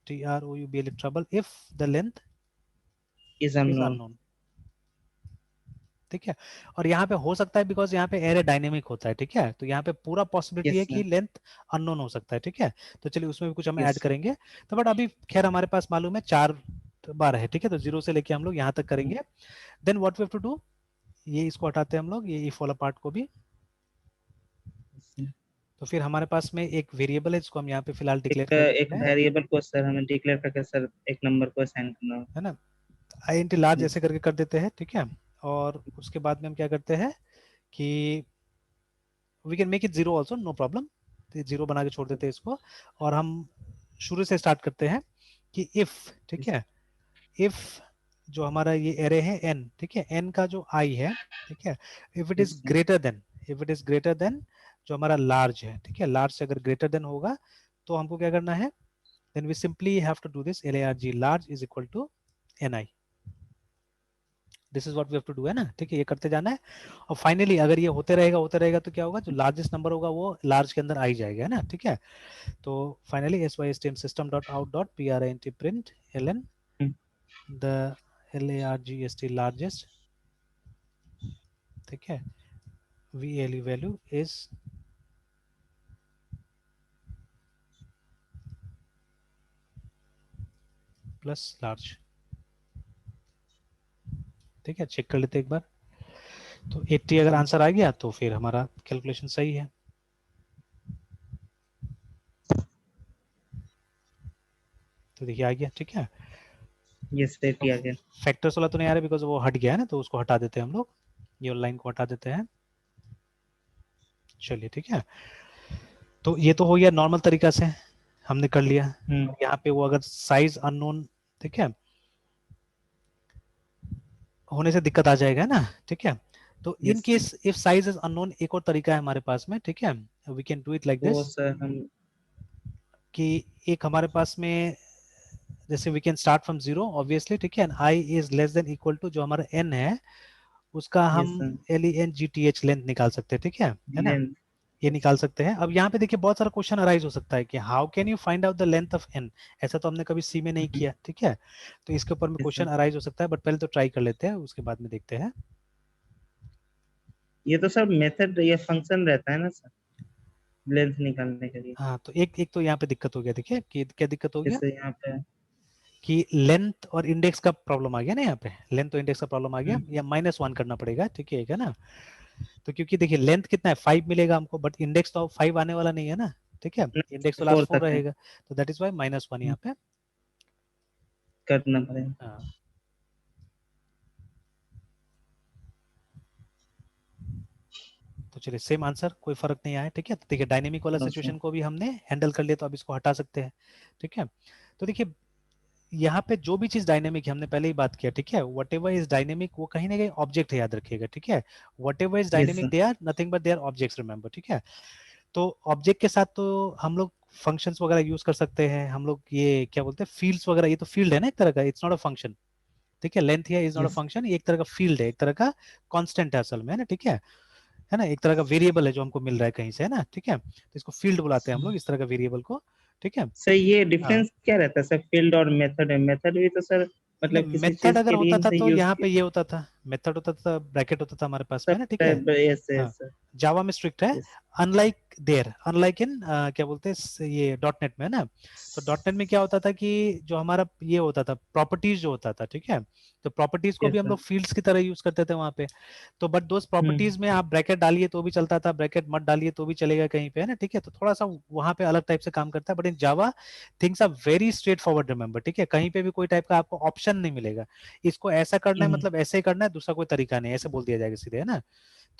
T R O U B L trouble if the length is is unknown. Unknown, ठीक है। और यहाँ पे हो सकता है बिकॉज यहाँ पे एरे डायनेमिक होता है, ठीक है, तो यहाँ पे पूरा पॉसिबिलिटी यस है कि सर। लेंथ अननोन हो सकता है, ठीक है। तो चलिए उसमें भी कुछ हम ऐड यस सर। करेंगे। तो बट अभी खैर हमारे पास मालूम है 4 बार है, ठीक है, तो 0 से लेके हम लोग यहाँ तक करेंगे। Then what we have to do, ये इसको हटाते हैं हम लोग, ये इफ वाला पार्ट को भी। तो फिर हमारे पास में एक वेरिएबल है जिसको हम यहाँ पे फिलहाल डिक्लेयर एक कर एक देते हैं, वेरिएबल को सर हमें डिक्लेयर करके सर एक नंबर को असाइन करना होगा। है ना, I N T large yes. ऐसे करके कर देते हैं, ठीक है। और उसके बाद में हम क्या करते हैं कि we can make it 0 also, no problem. तो 0 बना के छोड़ देते हैं इसको। और हम शुरू से स्टार्ट करते हैं कि इफ, ठीक है, इफ जो हमारा ये एरे है n, ठीक है, n का जो i है, ठीक है, if it is yes greater than, if it is greater than जो हमारा लार्ज है, ठीक है, लार्ज से अगर ग्रेटर देन होगा तो हमको क्या करना है, then we simply have to do this larg large is equal to ni। This is what we have to do, है ना, ठीक है, ये करते जाना है। और फाइनली अगर ये होते रहेगा तो क्या होगा, जो लार्जेस्ट नंबर होगा वो लार्ज के अंदर आ ही जाएगा, है ना, ठीक है। तो finally system system dot out dot print print ln sir. The largest largest, ठीक है, vle value is plus large, ठीक है। चेक कर लेते एक बार। तो 80 अगर आंसर आ गया तो फिर हमारा कैलकुलेशन सही है। तो देखिए आ गया, ठीक है। यस तो रेट आ गया। फैक्टर्स वाला तो नहीं आ रहा बिकॉज वो हट गया है ना, तो उसको हटा देते हैं हम लोग, ये लाइन को हटा देते हैं। चलिए ठीक है, तो ये तो हो गया नॉर्मल तरीका से हमने कर लिया। और यहाँ पे वो अगर साइज अननोन, ठीक है, होने से दिक्कत आ जाएगा ना, ठीक है। तो in yes sir. Case if size is unknown, एक और तरीका है हमारे पास में, ठीक है, we can do it like तो दिस, सर हम कि एक हमारे पास में जैसे we can start from 0 obviously, ठीक है, I is less than equal to जो हमारा एन है उसका हम यस सर LENGTH लेंथ निकाल सकते हैं, ठीक है ना, लेंथ। ये निकाल सकते हैं। अब यहाँ पे देखिए बहुत सारा क्वेश्चन अराइज हो सकता है कि how can you find out the length of N, ऐसा तो हमने कभी सी में नहीं किया, ठीक है। तो इसके ऊपर में यस क्वेश्चन सर। अराइज हो सकता है, बट पहले तो ट्राई कर लेते हैं, उसके बाद में देखते हैं। ये तो सर मेथड ये फंक्शन रहता है ना सर लेंथ निकालने के लिए। हाँ तो एक एक तो यहाँ पे दिक्कत हो गया, देखिए कि क्या दिक्कत हो गया जैसे यहाँ पे कि लेंथ और इंडेक्स का प्रॉब्लम आ गया ना, यहाँ पे लेंथ और इंडेक्स का प्रॉब्लम आ गया, या -1 करना पड़ेगा, ठीक है ना। तो क्योंकि देखिए लेंथ कितना है 5 मिलेगा हमको, बट इंडेक्स तो 5 आने वाला नहीं है ना, ठीक है, इंडेक्स तो लास्ट 4 4 तक है। रहेगा, तो दैट इज वाई -1 यहाँ पे। करना पड़ेगा। हाँ तो चलिए सेम आंसर, कोई फर्क नहीं आया, ठीक है। तो देखिए डायनेमिक वाला नो सर। सिचुएशन को भी हमने हैंडल कर लिया, तो अब इसको हटा सकते हैं, ठीक है। तो देखिए यहाँ पे जो भी चीज डायनेमिक है, हमने पहले ही बात किया, ठीक है, वट एवर इज डायनेमिक वो कहीं ना कहीं ऑब्जेक्ट है, याद रखिएगा, ठीक है, whatever is yes dynamic sir. They are nothing but they are objects, remember, ठीक है। तो ऑब्जेक्ट के साथ तो हम लोग फंक्शंस वगैरह यूज कर सकते हैं, हम लोग ये क्या बोलते हैं फील्ड्स वगैरह, ये तो फील्ड है ना एक तरह का, इट्स नॉट अ फंक्शन, ठीक है, length is not a yes. Function, ये एक तरह का फील्ड है, एक तरह का कांस्टेंट है असल में, है ना, ठीक है ना, एक तरह का वेरिएबल है जो हमको मिल रहा है कहीं से, है ना, ठीक है, तो इसको फील्ड बुलाते हैं हम लोग इस तरह का वेरिएबल को, ठीक है। सर ये हाँ, डिफरेंस क्या रहता है सर, फील्ड और मेथड है? मेथड भी तो सर मतलब नहीं किसी मेथड चीज अगर के लिए होता ही था से तो यूज यहाँ पे किया। ये होता था, मेथड होता था, ब्रैकेट होता था हमारे पास में, है ना, ठीक है। सर यस हाँ, सर। जावा में स्ट्रिक्ट है, yes. Unlike there, unlike in क्या बोलते हैं ये डॉट नेट में, है ना। तो डॉट नेट में क्या होता था कि जो हमारा ये होता था प्रॉपर्टीज जो होता था, ठीक है, तो प्रॉपर्टीज को भी यस हम सर। लोग फील्ड्स की तरह यूज करते थे वहां पे। तो बट दोस्त हम्म। प्रॉपर्टीज में आप ब्रैकेट डालिए तो भी चलता था, ब्रैकेट मत डालिए तो भी चलेगा कहीं पे, है ना, ठीक है, तो थोड़ा सा वहां पे अलग टाइप से काम करता है, but in Java things are very straightforward, remember, ठीक है, कहीं पे भी कोई टाइप का आपको ऑप्शन नहीं मिलेगा, इसको ऐसा करना है हम्म। मतलब ऐसे ही करना है, दूसरा कोई तरीका नहीं, ऐसे बोल दिया जाएगा सीधे, है ना।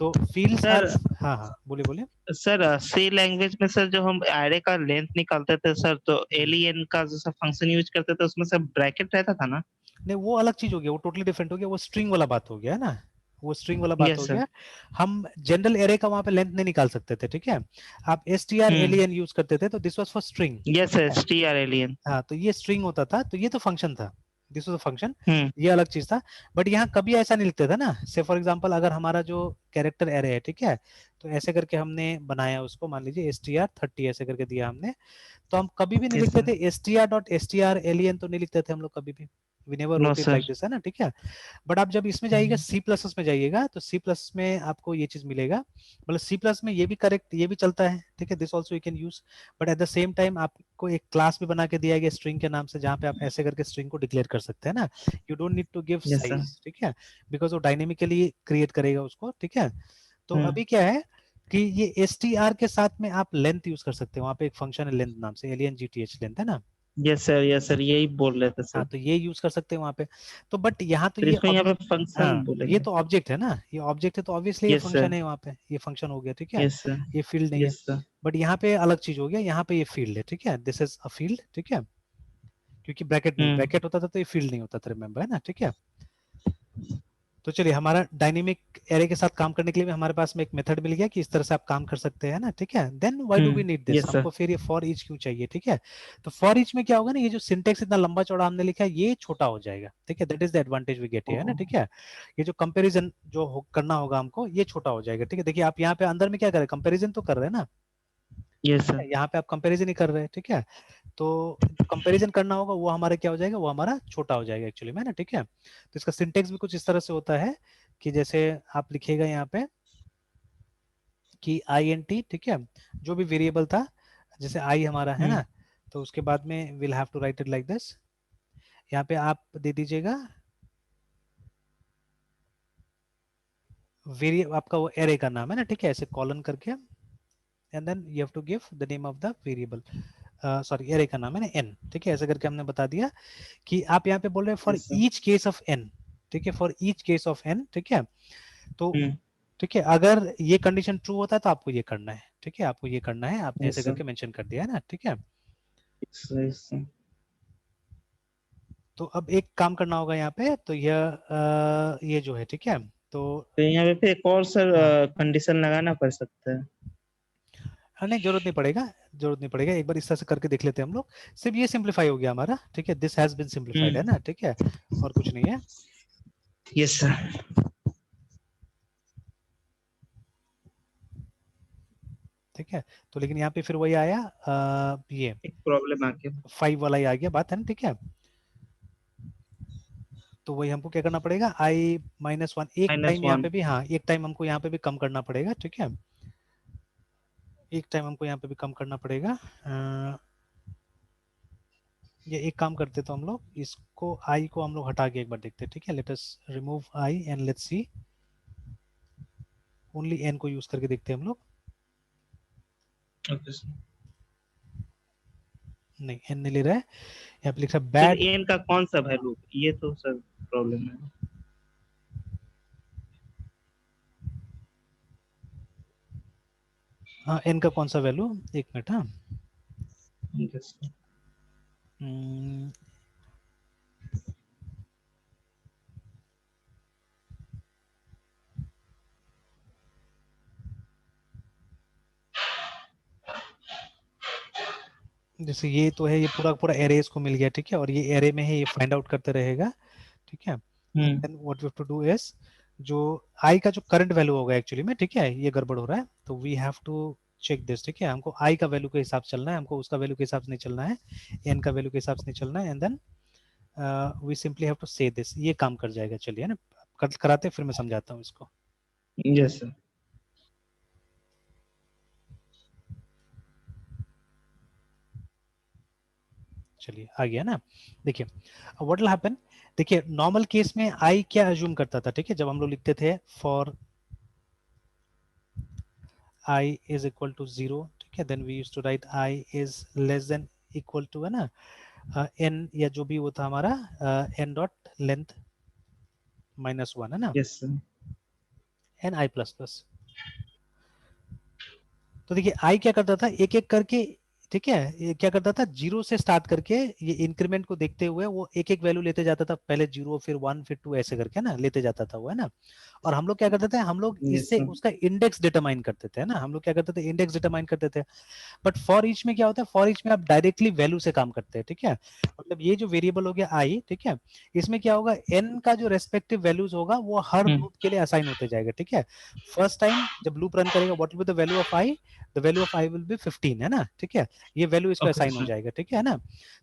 तो फील्ड्स आर, सर हाँ हाँ बोलिए बोलिए। सर सी लैंग्वेज में सर जो हम एरे का लेंथ निकालते थे सर, तो एलियन का जो फंक्शन यूज करते थे उसमें सर ब्रैकेट रहता था ना? नहीं वो अलग चीज हो गया, वो टोटली डिफरेंट हो गया, वो स्ट्रिंग वाला बात हो गया, है ना, वो स्ट्रिंग वाला बात यस हो सर। गया। हम जनरल एरे का वहां पे लेंथ नहीं निकाल सकते थे, ठीक है, आप S T are hmm. Alien use करते थे, तो this was for string, yes ठीक सर, है। T R alien. हाँ, तो ये स्ट्रिंग होता था, तो ये तो फंक्शन था, दिस वाज अ फंक्शन, हम्म। ये अलग चीज था। बट यहाँ कभी ऐसा नहीं लिखते था ना, से फॉर एग्जांपल अगर हमारा जो कैरेक्टर एरे है, ठीक है, तो ऐसे करके हमने बनाया उसको, मान लीजिए एस टी आर 30 ऐसे करके दिया हमने, तो हम कभी भी नहीं यस लिखते सर। थे S T R dot S T R alien, तो नहीं लिखते थे हम लोग कभी भी, we never no wrote it like sir. This, है ना, ठीक है। बट आप जब इसमें जाइएगा सी प्लस में जाइएगा, तो सी प्लस में आपको ये चीज मिलेगा, मतलब सी प्लस में ये भी करेक्ट, ये भी चलता है, ठीक है, this also you can use, but at the same time आपको एक क्लास भी बना के दिया गया स्ट्रिंग के नाम से, जहाँ पे आप ऐसे करके स्ट्रिंग को डिक्लेयर कर सकते हैं ना, you don't need to give yes sir. Size, ठीक है, बिकॉज वो डायनेमिकली क्रिएट करेगा उसको, ठीक है। तो हम्म। अभी क्या है कि ये एस टी आर के साथ में आप लेंथ यूज कर सकते हैं, वहां पे एक फंक्शन है लेंथ नाम से, alien G T H length, है ना। यस सर यही बोल रहे थे हाँ, सर। तो ये यूज कर सकते हैं वहां पे। तो बट यहाँ तो तो ये इसको यहाँ पे फंक्शन हाँ, ये बोलेंगे। तो ऑब्जेक्ट है ना, ये ऑब्जेक्ट है तो ऑब्वियसली ये यस फंक्शन सर। है वहां पे, ये फंक्शन हो गया, ठीक है, यस सर। ये फील्ड नहीं है। Yes sir. बट यहाँ पे अलग चीज हो गया, यहाँ पे ये फील्ड है, ठीक है, दिस इज अ फील्ड, ठीक है, क्योंकि ब्रैकेट नहीं, हम्म। ब्रैकेट होता था तो ये फील्ड नहीं होता था, रिमेंबर, है ना, ठीक है। तो चलिए हमारा डायनेमिक एरे के साथ काम करने के लिए भी हमारे पास में एक मेथड मिल गया कि इस तरह से आप काम कर सकते हैं ना, ठीक है। Then why do we need this, yes sir. हमको फिर ये फॉर ईच क्यों चाहिए, ठीक है। तो फॉर ईच में क्या होगा ना, ये जो सिंटेक्स इतना लंबा चौड़ा हमने लिखा है ये छोटा हो जाएगा, ठीक है, that is the advantage we get है ना, ठीक है। ये जो कंपेरिजन जो करना होगा हमको ये छोटा हो जाएगा, ठीक है। देखिए आप यहाँ पे अंदर में क्या कर रहे हैं, कंपेरिजन तो कर रहे हैं ना, यस ठीक सर। है? यहाँ पे आप कंपेरिजन ही कर रहे हैं, ठीक है। तो जो कंपैरिजन करना होगा वो हमारा क्या हो जाएगा, वो हमारा छोटा हो जाएगा एक्चुअली में ना, ठीक है। तो इसका सिंटेक्स भी कुछ इस तरह से होता है कि जैसे आप लिखिएगा यहाँ पे कि आई एन टी, ठीक है, जो भी वेरिएबल था, जैसे आई हमारा है ना, तो उसके बाद में will have to write it like this, यहाँ पे आप दे दीजिएगा वेरिए आपका वो एरे का नाम है ना, ठीक है, ऐसे कॉलन करके, and then you have to give the name of the variable, sorry array का नाम है ना एन, ठीक है, ऐसे करके हमने बता दिया कि आप यहाँ पे बोल रहे हैं for yes sir. Each case of N, ठीक है, for each case of N, ठीक है। तो हम्म। ठीक है, अगर ये कंडीशन ट्रू होता है तो आपको ये करना है, ठीक है, आपको ये करना है, आपने यस ऐसे सर। करके मेंशन कर दिया है ना, ठीक है। Yes sir. तो अब एक काम करना होगा यहाँ पे, तो ये जो है, ठीक है, तो तो यहाँ पे एक और सर हाँ, कंडीशन लगाना पड़ सकता है? नहीं जरूरत नहीं पड़ेगा, जरूरत नहीं पड़ेगा, एक बार इस तरह से करके देख लेते हैं हम लोग, सिर्फ ये सिंप्लीफाई हो गया हमारा, ठीक है, दिस हैज बीन सिंप्लीफाइड, है हम्म। ना, ठीक है, और कुछ नहीं है, यस सर। ठीक है। तो लेकिन यहाँ पे फिर वही आया ये एक प्रॉब्लम आ गया। 5 वाला ही आ गया बात, है ना, ठीक है। तो वही हमको क्या करना पड़ेगा, आई माइनस वन, एक माइनस टाइम यहाँ वन। पे भी, हाँ एक टाइम हमको यहाँ पे भी कम करना पड़ेगा, ठीक है, एक टाइम हमको यहाँ पे भी कम करना पड़ेगा। ये एक काम करते तो हम लोग इसको आई को हम लोग हटा के एक बार देखते हैं, ठीक है, let us remove I and let's see, only an को यूज करके देखते हैं हम लोग, ओके सर। नहीं एन नहीं ले रहा है, यहाँ पे लिखा सर बैड, एन का कौन सा वैल्यू, ये तो सर प्रॉब्लम है। हाँ एन का कौन सा वैल्यू, एक मिनट, हाँ यस सर। जैसे ये तो है, ये पूरा पूरा एरे इसको मिल गया, ठीक है, और ये एरे में है, ये फाइंड आउट करते रहेगा, ठीक है। Then what we have to do is, जो आई का जो करंट वैल्यू होगा एक्चुअली में, ठीक है, ये गड़बड़ हो रहा है, तो we have to check this, ठीक है, हमको आई का वैल्यू के हिसाब से चलना है, हमको उसका वैल्यू के हिसाब से नहीं चलना है, एन का वैल्यू के हिसाब से नहीं चलना है, and then we simply have to say this, ये काम कर जाएगा। चलिए ना, कराते फिर मैं समझाता हूँ इसको। Yes sir. चलिए आ गया ना। देखिए व्हाट विल हैपन, देखिए नॉर्मल केस में आई क्या अज्यूम करता था, ठीक है, जब हम लोग लिखते थे for I is equal to 0, ठीक है, then we used to write I is less than equal to, है ना, एन या जो भी वो था हमारा एन डॉट लेंथ -1, है ना, यस सर। एन आई प्लस प्लस। तो देखिए आई क्या करता था, एक एक करके, ठीक है, ये क्या करता था, जीरो से स्टार्ट करके ये इंक्रीमेंट को देखते हुए वो एक एक वैल्यू लेते जाता था, पहले जीरो फिर 1 फिर 2 ऐसे करके ना लेते जाता था वो, है ना। और हम लोग क्या करते थे, हम लोग यस इससे सर। उसका इंडेक्स डिटरमाइन करते थे, है ना, हम लोग क्या करते थे, इंडेक्स डिटरमाइन करते थे। बट फॉर ईच में क्या होता है, फॉर ईच में आप डायरेक्टली वैल्यू से काम करते हैं, ठीक है, मतलब ये जो वेरिएबल हो गया आई, ठीक है, इसमें क्या होगा, एन का जो रेस्पेक्टिव वैल्यूज होगा वो हर लूप के लिए असाइन होते जाएगा, ठीक है। फर्स्ट टाइम जब लूप रन करेगा, what will be the value of I, the value of I will B 15, है ना, ठीक है, ये वैल्यू इसको ओके असाइन हो सर। जाएगा, ठीक है ना।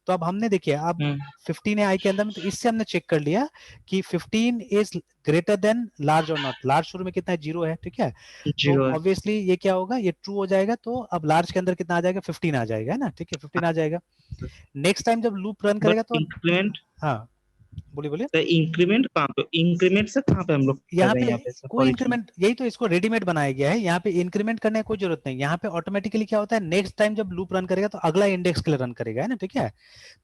तो अब हमने देखिए, अब 15 है आई के अंदर में, तो इससे हमने चेक कर लिया कि 15 इज ग्रेटर देन लार्ज और नॉट, लार्ज शुरू में कितना है, 0 है, ठीक है, तो जीरो है। ऑब्वियसली ये क्या होगा, ये ट्रू हो जाएगा, तो अब लार्ज के अंदर कितना आ जाएगा, 15 आ जाएगा, है ना, ठीक है, 15 आ जाएगा। नेक्स्ट टाइम जब लूप रन बट करेगा तो, इंक्रीमेंट, हाँ बोलिए बोलिए। तो इंक्रीमेंट कहाँ पे, इंक्रीमेंट से कहाँ पे हम लोग कर यहाँ रहे हैं पे यहाँ पे सर कोई फॉर ईच में? इंक्रीमेंट, यही तो इसको रेडीमेड बनाया गया है, यहाँ पे इंक्रीमेंट करने की कोई जरूरत नहीं, यहाँ पे ऑटोमेटिकली क्या होता है, नेक्स्ट टाइम जब लूप रन करेगा तो अगला इंडेक्स के लिए रन करेगा, है ना, ठीक है।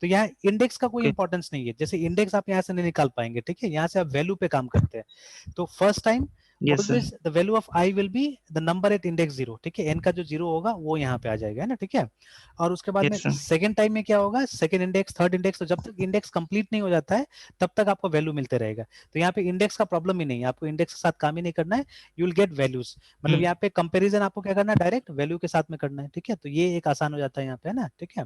तो यहाँ इंडेक्स का कोई ओके। इंपॉर्टेंस नहीं है, जैसे इंडेक्स आप यहाँ से नहीं निकाल पाएंगे, ठीक है, यहाँ से आप वैल्यू पे काम करते हैं। तो first time yes sir. Always the value of I will be the number at index 0, ठीक है, एन का जो 0 होगा वो यहाँ पे आ जाएगा, है ना, ठीक है। और उसके बाद में यस सर। सेकंड टाइम में क्या होगा, सेकंड इंडेक्स, थर्ड इंडेक्स, तो जब तक इंडेक्स कंप्लीट नहीं हो जाता है तब तक आपको वैल्यू मिलते रहेगा। तो यहाँ पे इंडेक्स का प्रॉब्लम ही नहीं है, आपको इंडेक्स के साथ काम ही नहीं करना है, यू विल गेट वैल्यूज, मतलब यहाँ पे कंपैरिजन आपको क्या करना है, डायरेक्ट वैल्यू के साथ में करना है, ठीक है, तो ये एक आसान हो जाता है यहाँ पे, है ना, ठीक है।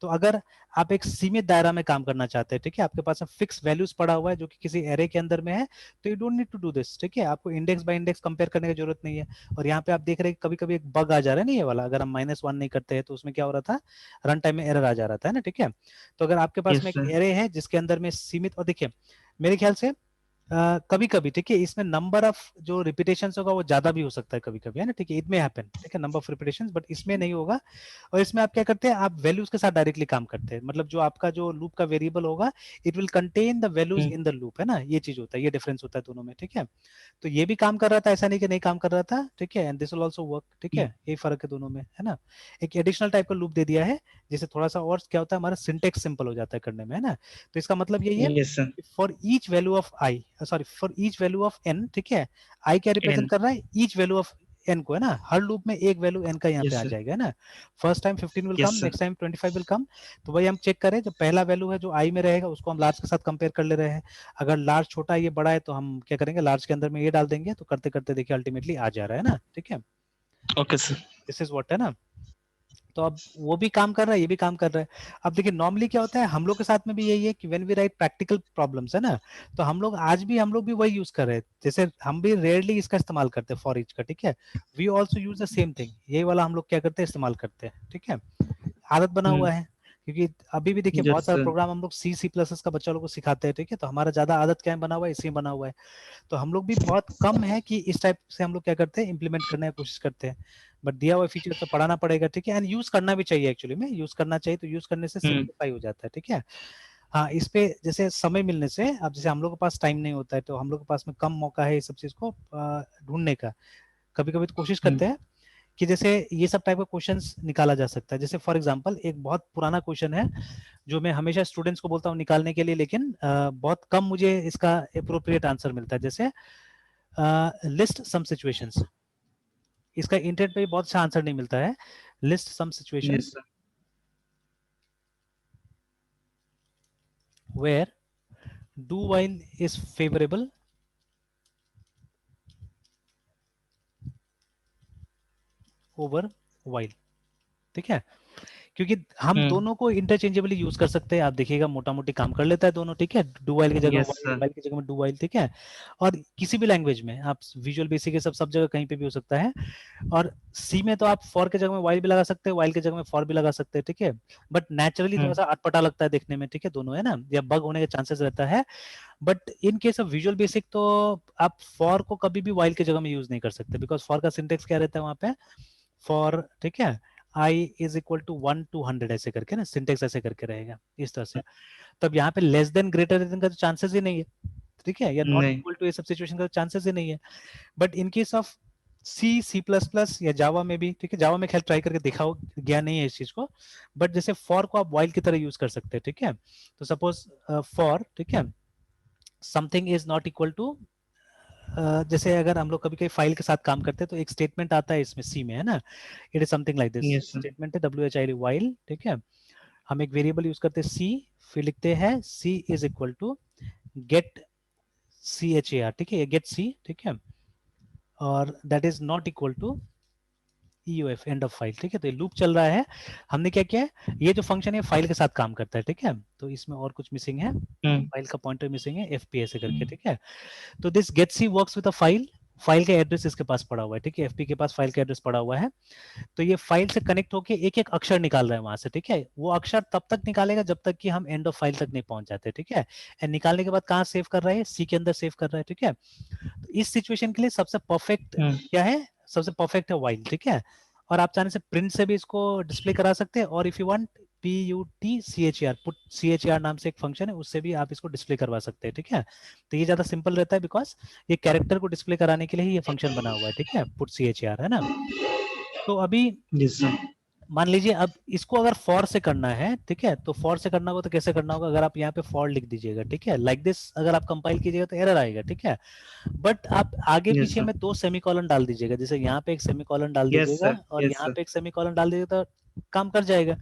तो अगर आप एक सीमित दायरा में काम करना चाहते हैं, ठीक है, आपके पास फिक्स वैल्यूज पड़ा हुआ है जो कि किसी एरे के अंदर में है, तो you don't need to do this, ठीक है, आपको इंडेक्स बाय इंडेक्स कंपेयर करने की जरूरत नहीं है। और यहाँ पे आप देख रहे हैं कभी कभी एक बग आ जा रहा है ना, ये वाला, अगर हम -1 नहीं करते हैं तो उसमें क्या हो रहा था, रन टाइम में एरर आ जा रहा था, है ना, ठीक है। तो अगर आपके पास में यस एक सर। एरे है जिसके अंदर में सीमित, और देखिए मेरे ख्याल से कभी कभी, ठीक है, इसमें नंबर ऑफ जो रिपीटेशन होगा वो ज्यादा भी हो सकता है कभी कभी, है ना, ठीक है, इट मे हैपन, ठीक है, नंबर ऑफ रिपीटेशन, बट इसमें नहीं होगा। और इसमें आप क्या करते हैं, आप वैल्यूज के साथ डायरेक्टली काम करते हैं, मतलब जो आपका जो लूप का वेरिएबल होगा, it will contain the values in the loop, है ना, ये चीज होता है, ये डिफरेंस होता है दोनों में, ठीक है। तो ये भी काम कर रहा था, ऐसा नहीं कि नहीं काम कर रहा था, ठीक है, and this will also work, ठीक है, यही फर्क है दोनों में, है ना। एक एडिशनल टाइप का लूप दे दिया है, जिससे थोड़ा सा और क्या होता है, हमारा सिंटेक्स सिंपल हो जाता है करने में, है ना। तो इसका मतलब यही है, yes sir. For each value of I, sorry for each value of N, ठीक है, आई क्या रिप्रेजेंट एन। कर रहा है, ईच वैल्यू ऑफ एन को, है ना, हर लूप में एक वैल्यू एन का यहाँ पे यस आ सर। जाएगा, है ना। First time 15 will come, yes sir. Next time 25 will come. तो वही हम चेक करें, जो पहला वैल्यू है जो आई में रहेगा उसको हम लार्ज के साथ कंपेयर कर ले रहे हैं, अगर लार्ज छोटा है ये बड़ा है तो हम क्या करेंगे, लार्ज के अंदर में ये डाल देंगे, तो करते करते देखिए अल्टीमेटली आ जा रहा है ना, ठीक है। Okay sir. This is what, है ना। तो अब वो भी काम कर रहा है, ये भी काम कर रहा है। अब देखिए नॉर्मली क्या होता है, हम लोग के साथ में भी यही है कि when we write practical problems, है ना, तो हम लोग आज भी हम लोग भी वही यूज कर रहे हैं, जैसे हम भी रेयरली इसका इस्तेमाल करते हैं फॉर ईच का, ठीक है, we also use the same thing, यही वाला हम लोग क्या करते हैं, इस्तेमाल करते हैं, ठीक है, आदत बना हुआ है। क्योंकि अभी भी देखिए बहुत यस सारा सर। प्रोग्राम हम लोग सी सी प्लस प्लस का बच्चा लोग को सिखाते हैं, ठीक है, तो हमारा ज्यादा आदत क्या है बना हुआ है, इसी में बना हुआ है। तो हम लोग भी बहुत कम है कि इस टाइप से हम लोग क्या करते हैं, इंप्लीमेंट करने की कोशिश करते हैं। बट दिया हुआ फीचर तो पढ़ाना पड़ेगा, ठीक है, एंड यूज करना भी चाहिए, एक्चुअली में यूज करना चाहिए, तो यूज करने से सिंप्लीफाई हो जाता है, ठीक है। हाँ, इस पे जैसे समय मिलने से, अब जैसे हम लोग के पास टाइम नहीं होता है तो हम लोग के पास में कम मौका है इस सब चीज को ढूंढने का, कभी कभी तो कोशिश करते हैं कि जैसे ये सब टाइप का क्वेश्चंस निकाला जा सकता है। जैसे फॉर एग्जांपल एक बहुत पुराना क्वेश्चन है जो मैं हमेशा स्टूडेंट्स को बोलता हूँ निकालने के लिए, लेकिन बहुत कम मुझे इसका अप्रोप्रिएट आंसर मिलता है। जैसे लिस्ट सम सिचुएशंस, इसका इंटरनेट पे बहुत अच्छा आंसर नहीं मिलता है। List some yes situations sir. Where do while is favourable over while, ठीक है। क्योंकि हम दोनों को इंटरचेंजेबली यूज कर सकते हैं। आप देखिएगा मोटा मोटी काम कर लेता है दोनों, ठीक है, डू वाइल की जगह वाइल, वाइल की जगह में डू वाइल, ठीक है। और किसी भी लैंग्वेज में आप विजुअल बेसिक ये सब जगह कहीं पे भी हो सकता है। और सी में तो आप फॉर के जगह में वाइल भी लगा सकते हैं, वाइल के जगह में फॉर भी लगा सकते हैं, ठीक है। बट नेचुरली थोड़ा सा अटपटा लगता है देखने में, ठीक है, दोनों, है ना, या बग होने के चांसेस रहता है। But in case of visual basic तो आप फॉर को कभी भी वाइल की जगह में यूज नहीं कर सकते, बिकॉज फॉर का सिंटेक्स क्या रहता है वहां पे, फॉर, ठीक है, i is equal to 1 to 100 ऐसे करके ना, सिंटेक्स ऐसे करके रहेगा इस तरह से। तब यहाँ पे लेस देन ग्रेटर देन का तो चांसेस ही नहीं है, ठीक है, या नॉट इक्वल टू ये सब सिचुएशन का चांसेस ही नहीं है। But in case of C, C plus plus या जावा में भी, ठीक है, जावा में खैर ट्राई करके देखा हो, गया नहीं है इस चीज को, बट जैसे फॉर को आप वाइल की तरह यूज कर सकते हैं, ठीक है। तो सपोज फॉर, ठीक है, something is not equal to, जैसे अगर हम लोग कभी कभी फाइल के साथ काम करते हैं तो एक स्टेटमेंट आता है इसमें सी में, है ना, it is something like this, statement है WHIL वाइल, ठीक है। हम एक वेरिएबल यूज करते हैं सी, फिर लिखते हैं C is equal to get CHAR, ठीक है, गेट सी, ठीक है, और that is not equal to EOF, end of file, ठीक है। तो ये लूप चल रहा है, हमने क्या किया है, ये जो फंक्शन है फाइल के साथ काम करता है, ठीक है। तो इसमें और कुछ मिसिंग है, फाइल का पॉइंटर मिसिंग है, FP ऐसे करके, ठीक है। तो this get C works with a file, file का एड्रेस इसके पास पड़ा हुआ है, ठीक है, FP के पास फाइल का एड्रेस पड़ा हुआ है। तो ये फाइल से कनेक्ट होके एक एक अक्षर निकाल रहा है वहां से, ठीक है। वो अक्षर तब तक निकालेगा जब तक कि हम एंड ऑफ फाइल तक नहीं पहुंच जाते, ठीक है। एंड निकालने के बाद कहाँ सेव कर रहा है, सी के अंदर सेव कर रहा है, ठीक है। तो इस सिचुएशन के लिए सबसे परफेक्ट क्या है, सबसे परफेक्ट है वाइल, ठीक है। और आप चाहने से प्रिंट से भी इसको डिस्प्ले करा सकते हैं, और if you want PUTCHR, put CHR नाम से एक फंक्शन है, उससे भी आप इसको डिस्प्ले करवा सकते हैं, ठीक है। तो ये ज्यादा सिंपल रहता है बिकॉज ये कैरेक्टर को डिस्प्ले कराने के लिए ही ये फंक्शन बना हुआ है, ठीक है, पुट CHR, है ना। तो अभी मान लीजिए अब इसको अगर फॉर से करना है, ठीक है, तो फॉर से करना होगा तो कैसे करना होगा, अगर आप यहाँ पे फॉर लिख दीजिएगा, ठीक है, लाइक दिस, अगर आप कंपाइल कीजिएगा तो एरर आएगा, ठीक है। बट आप आगे पीछे में 2 सेमीकोलन डाल दीजिएगा, जैसे यहाँ पे एक सेमीकोलन डाल दीजिएगा और यहाँ पे एक सेमीकोलन डाल दीजिएगा, तो काम कर जाएगा।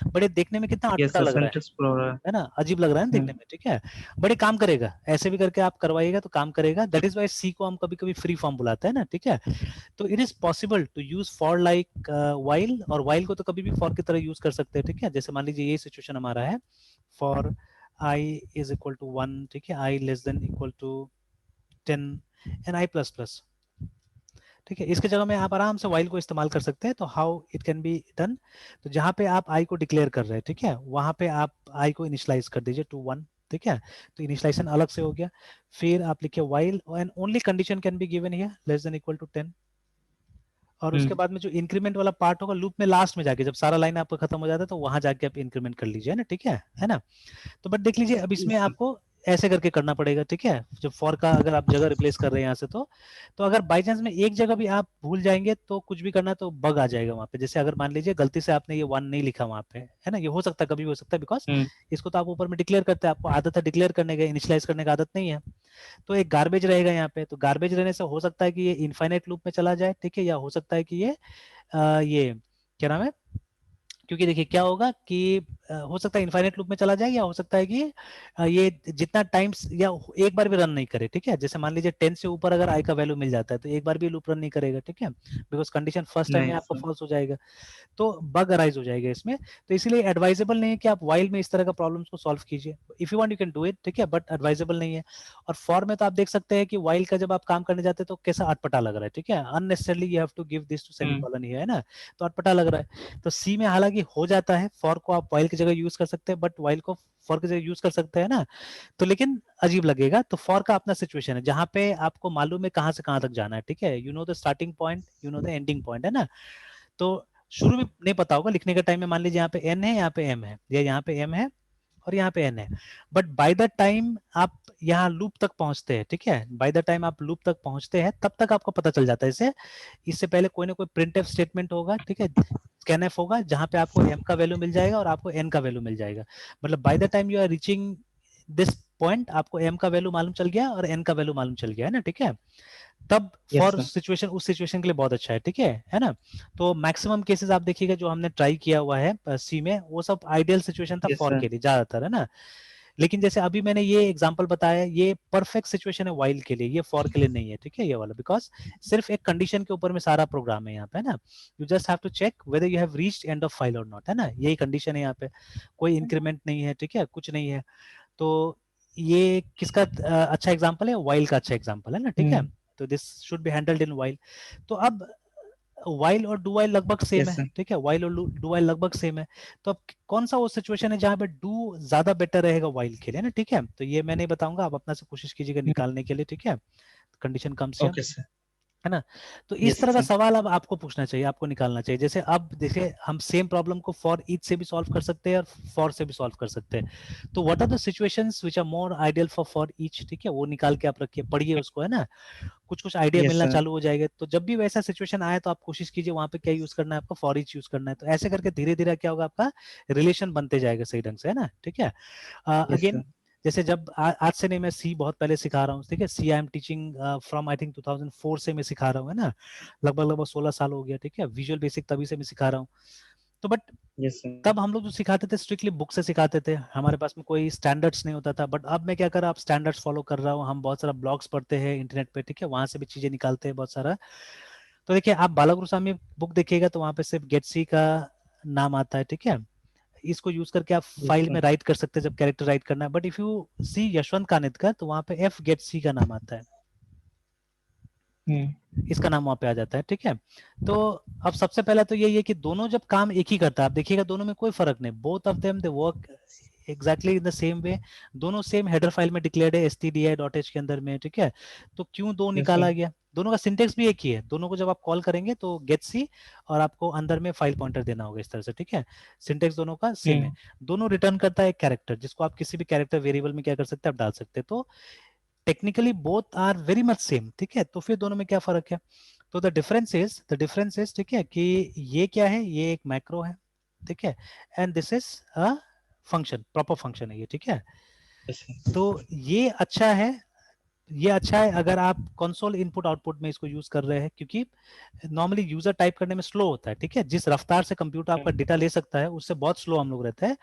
बड़े देखने में कितना अटपटा लग रहा है ना, अजीब लग रहा है ना देखने में, ठीक है, बड़े काम करेगा, ऐसे भी करके आप करवाइएगा तो काम करेगा। दैट इज वाई सी को हम कभी कभी फ्री फॉर्म बुलाते हैं ना, ठीक है। तो it is possible to use for like while, और वाइल को तो कभी भी फॉर की तरह यूज कर सकते हैं, ठीक है। जैसे मान लीजिए ये सिचुएशन हमारा है, for i is equal to 1, ठीक है, i less than equal to 10 and i plus plus, ठीक है। इसके जगह में आप आराम से वाइल को इस्तेमाल कर सकते हैं। तो how it can be done, तो जहां पे आप i को डिक्लेयर कर रहे हैं, ठीक है, वहां पे आप i को इनिशियलाइज कर दीजिए टू 1, ठीक है। तो इनिशियलाइजेशन अलग से हो गया, फिर आप लिखिए while and only condition can be given here less than equal to 10, और उसके बाद में जो इंक्रीमेंट वाला पार्ट होगा लूप में लास्ट में जाके, जब सारा लाइन आपका खत्म हो जाता है तो वहां जाके आप इंक्रीमेंट कर लीजिए ना, ठीक है ना। तो बट देख लीजिए अब इसमें आपको ऐसे करके करना पड़ेगा, ठीक है, जब फॉर का अगर आप जगह रिप्लेस कर रहे हैं यहाँ से, तो अगर बाई चांस में एक जगह भी आप भूल जाएंगे तो कुछ भी करना तो बग आ जाएगा वहां पे। जैसे अगर मान लीजिए गलती से आपने ये 1 नहीं लिखा वहां पे, है ना, ये हो सकता है, कभी भी हो सकता है, बिकॉज इसको तो आप ऊपर में डिक्लेयर करते हैं, आपको आदत है डिक्लेयर करने का, इनिशियलाइज करने का आदत नहीं है। तो एक गार्बेज रहेगा यहाँ पे, तो गार्बेज रहने से हो सकता है कि ये इनफाइनाइट लूप में चला जाए, ठीक है, या हो सकता है कि ये क्या नाम है, क्योंकि देखिए क्या होगा कि हो सकता है इनफाइनाइट लूप में चला जाए, या हो सकता है कि ये जितना टाइम्स या एक बार भी रन नहीं करे, ठीक है। जैसे मान लीजिए 10 से ऊपर अगर i का वैल्यू मिल जाता है तो एक बार भी लूप रन नहीं करेगा, ठीक है, बिकॉज कंडीशन फर्स्ट टाइम में आपको फॉल्स हो जाएगा, तो बग अराइज हो जाएगा इसमें। तो इसीलिए एडवाइजेबल नहीं है कि आप वाइल में इस तरह का प्रॉब्लम्स को सॉल्व कीजिए। If you want you can do it, ठीक है, बट एडवाइजेबल नहीं है। और फॉर में तो आप देख सकते हैं कि वाइल का जब आप काम करने जाते हैं तो कैसा अटपटा लग रहा है, ठीक है, unnecessarily you have to give this two semicolon here, है ना, तो अटपटा लग रहा है। तो सी में हालांकि हो जाता है, फॉर को आप वाइल की जगह यूज कर सकते हैं, बट वाइल को फॉर की जगह यूज कर सकते हैं ना, तो लेकिन अजीब लगेगा। तो फॉर का अपना सिचुएशन है जहां पे आपको मालूम है कहां से कहां तक जाना है, ठीक है, you know the starting point, you know the ending point, है ना। तो शुरू में नहीं पता होगा, लिखने के टाइम में मान लीजिए यहाँ पे n है, यहाँ पे m है, या यहाँ पे m है और यहाँ पे n है, बट बाय द टाइम आप यहाँ लूप तक पहुंचते हैं, ठीक है, बाय द टाइम आप लूप तक पहुंचते हैं तब तक आपको पता चल जाता है। इससे पहले कोई ना कोई प्रिंटफ स्टेटमेंट होगा, ठीक है, स्कैनफ होगा, जहां पे आपको m का वैल्यू मिल जाएगा और आपको n का वैल्यू मिल जाएगा। मतलब by the time you are reaching this point आपको m का वैल्यू मालूम चल गया और n का वैल्यू मालूम चल गया, है ना, ठीक है। तब फॉर सिचुएशन उस सिचुएशन के लिए बहुत अच्छा है, ठीक है ना। तो मैक्सिमम केसेस आप देखिएगा जो हमने ट्राई किया हुआ है सी में, वो सब आइडियल सिचुएशन था फॉर के लिए ज्यादातर, है ना। लेकिन जैसे अभी मैंने ये एग्जांपल बताया, ये परफेक्ट सिचुएशन है व्हाइल के लिए, ये फॉर के लिए नहीं है, ठीक है, ये वाला, बिकॉज सिर्फ एक कंडीशन के ऊपर में सारा प्रोग्राम है यहाँ पे, है ना। You just have to check whether you have reached end of file और नॉट, है ना, यही कंडीशन है यहाँ पे, कोई इंक्रीमेंट नहीं है, ठीक है, कुछ नहीं है। तो ये किसका अच्छा एग्जाम्पल है, व्हाइल का अच्छा एग्जाम्पल है ना, ठीक है। तो this should be handled in while. तो अब व्हाइल और डू व्हाइल लगभग सेम है, ठीक है, व्हाइल और डू व्हाइल लगभग सेम है। तो अब कौन सा वो सिचुएशन है जहां पे डू ज्यादा बेटर रहेगा व्हाइल के लिए ना, ठीक है। तो ये मैं नहीं बताऊंगा, आप अपना से कोशिश कीजिएगा निकालने के लिए, ठीक है। Condition comes here, okay sir. है ना। तो इस तरह का सर सवाल अब आपको पूछना चाहिए, आपको निकालना चाहिए। जैसे अब देखिए, हम सेम प्रॉब्लम को फॉर ईच से भी सॉल्व कर सकते हैं और फॉर से भी सॉल्व कर सकते हैं। तो what are the situations which are more ideal for each, ठीक है, वो निकाल के आप रखिए, पढ़िए उसको, है ना, कुछ कुछ आइडिया मिलना चालू हो जाएगा। तो जब भी वैसा सिचुएशन आए तो आप कोशिश कीजिए वहां पे क्या यूज करना है आपको, फॉर ईच यूज करना है। तो ऐसे करके धीरे धीरे क्या होगा, आपका रिलेशन बनते जाएगा सही ढंग से, है ना, ठीक है। अगेन जैसे जब आज से नहीं, मैं सी बहुत पहले सिखा रहा हूँ, ठीक है, see I am teaching from I think 2004 से मैं सिखा रहा हूँ, है ना, लगभग 16 साल हो गया, ठीक है। विजुअल बेसिक तभी से मैं सिखा रहा हूँ। तो बट तब हम लोग जो सिखाते थे स्ट्रिक्टली बुक से सिखाते थे, हमारे पास में कोई स्टैंडर्ड्स नहीं होता था। बट अब मैं क्या कर रहा हूँ, आप स्टैंडर्ड्स फॉलो कर रहा हूँ, हम बहुत सारा ब्लॉग्स पढ़ते हैं इंटरनेट पे, ठीक है, वहां से भी चीजें निकालते हैं बहुत सारा। तो देखिए, आप बालागुरुस्वामी बुक देखिएगा तो वहां पे सिर्फ गेट सी का नाम आता है, ठीक है। इसको यूज करके आप फाइल में राइट कर सकते हैं जब कैरेक्टर राइट करना है। But if you see Yashwant कानित का, तो वहां पे एफ गेट सी का नाम आता है, इसका नाम वहां पे आ जाता है, ठीक है। तो अब सबसे पहले तो यही है कि दोनों जब काम एक ही करता है, आप देखिएगा दोनों में कोई फर्क नहीं, both of them they work exactly in the same way, दोनों सेम हेडर फाइल में डिक्लेयर्ड है stdi.h के अंदर में, ठीक है। तो क्यों दो निकाला गया, दोनों का सिंटेक्स भी एक ही है, दोनों को जब आप कॉल करेंगे तो गेट सी और आपको अंदर में फाइल पॉइंटर देना होगा इस तरह से, ठीक है। सिंटेक्स दोनों का सेम है, दोनों रिटर्न करता है एक कैरेक्टर, जिसको आप किसी भी कैरेक्टर वेरिएबल में क्या कर सकते हैं, आप डाल सकते हैं। तो technically both are very much same, ठीक है। तो फिर दोनों में क्या फर्क है, तो द डिफरेंस इज ठीक है, कि ये क्या है, ये एक मैक्रो है, ठीक है, and this is a function, proper function है ये, ठीक है। तो ये अच्छा है, ये अच्छा है अगर आप कंसोल इनपुट आउटपुट में इसको यूज कर रहे हैं, क्योंकि नॉर्मली यूजर टाइप करने में स्लो होता है, ठीक है, जिस रफ्तार से कंप्यूटर आपका डेटा ले सकता है उससे बहुत स्लो हम लोग रहते हैं।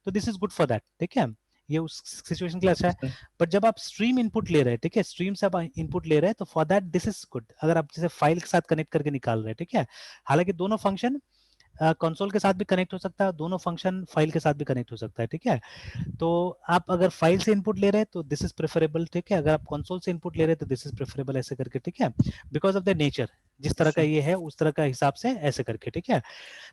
तो this is good for that, ठीक है, ये उस सिचुएशन के लिए अच्छा है। बट जब आप स्ट्रीम इनपुट ले रहे हैं, ठीक है, स्ट्रीम से आप इनपुट ले रहे हैं, तो for that this is good, अगर आप जैसे फाइल के साथ कनेक्ट करके निकाल रहे हैं, ठीक है। हालांकि दोनों फंक्शन कंसोल के साथ भी कनेक्ट हो सकता है, दोनों फंक्शन फाइल के साथ भी कनेक्ट हो सकता है, ठीक है। तो आप अगर फाइल से इनपुट ले रहे हैं तो दिस इज प्रेफरेबल, ठीक है, अगर आप कंसोल से इनपुट ले रहे हैं तो दिस इज प्रेफरेबल, ऐसे करके, ठीक है, बिकॉज ऑफ द नेचर, जिस तरह का ये है उस तरह का हिसाब से ऐसे करके, ठीक है।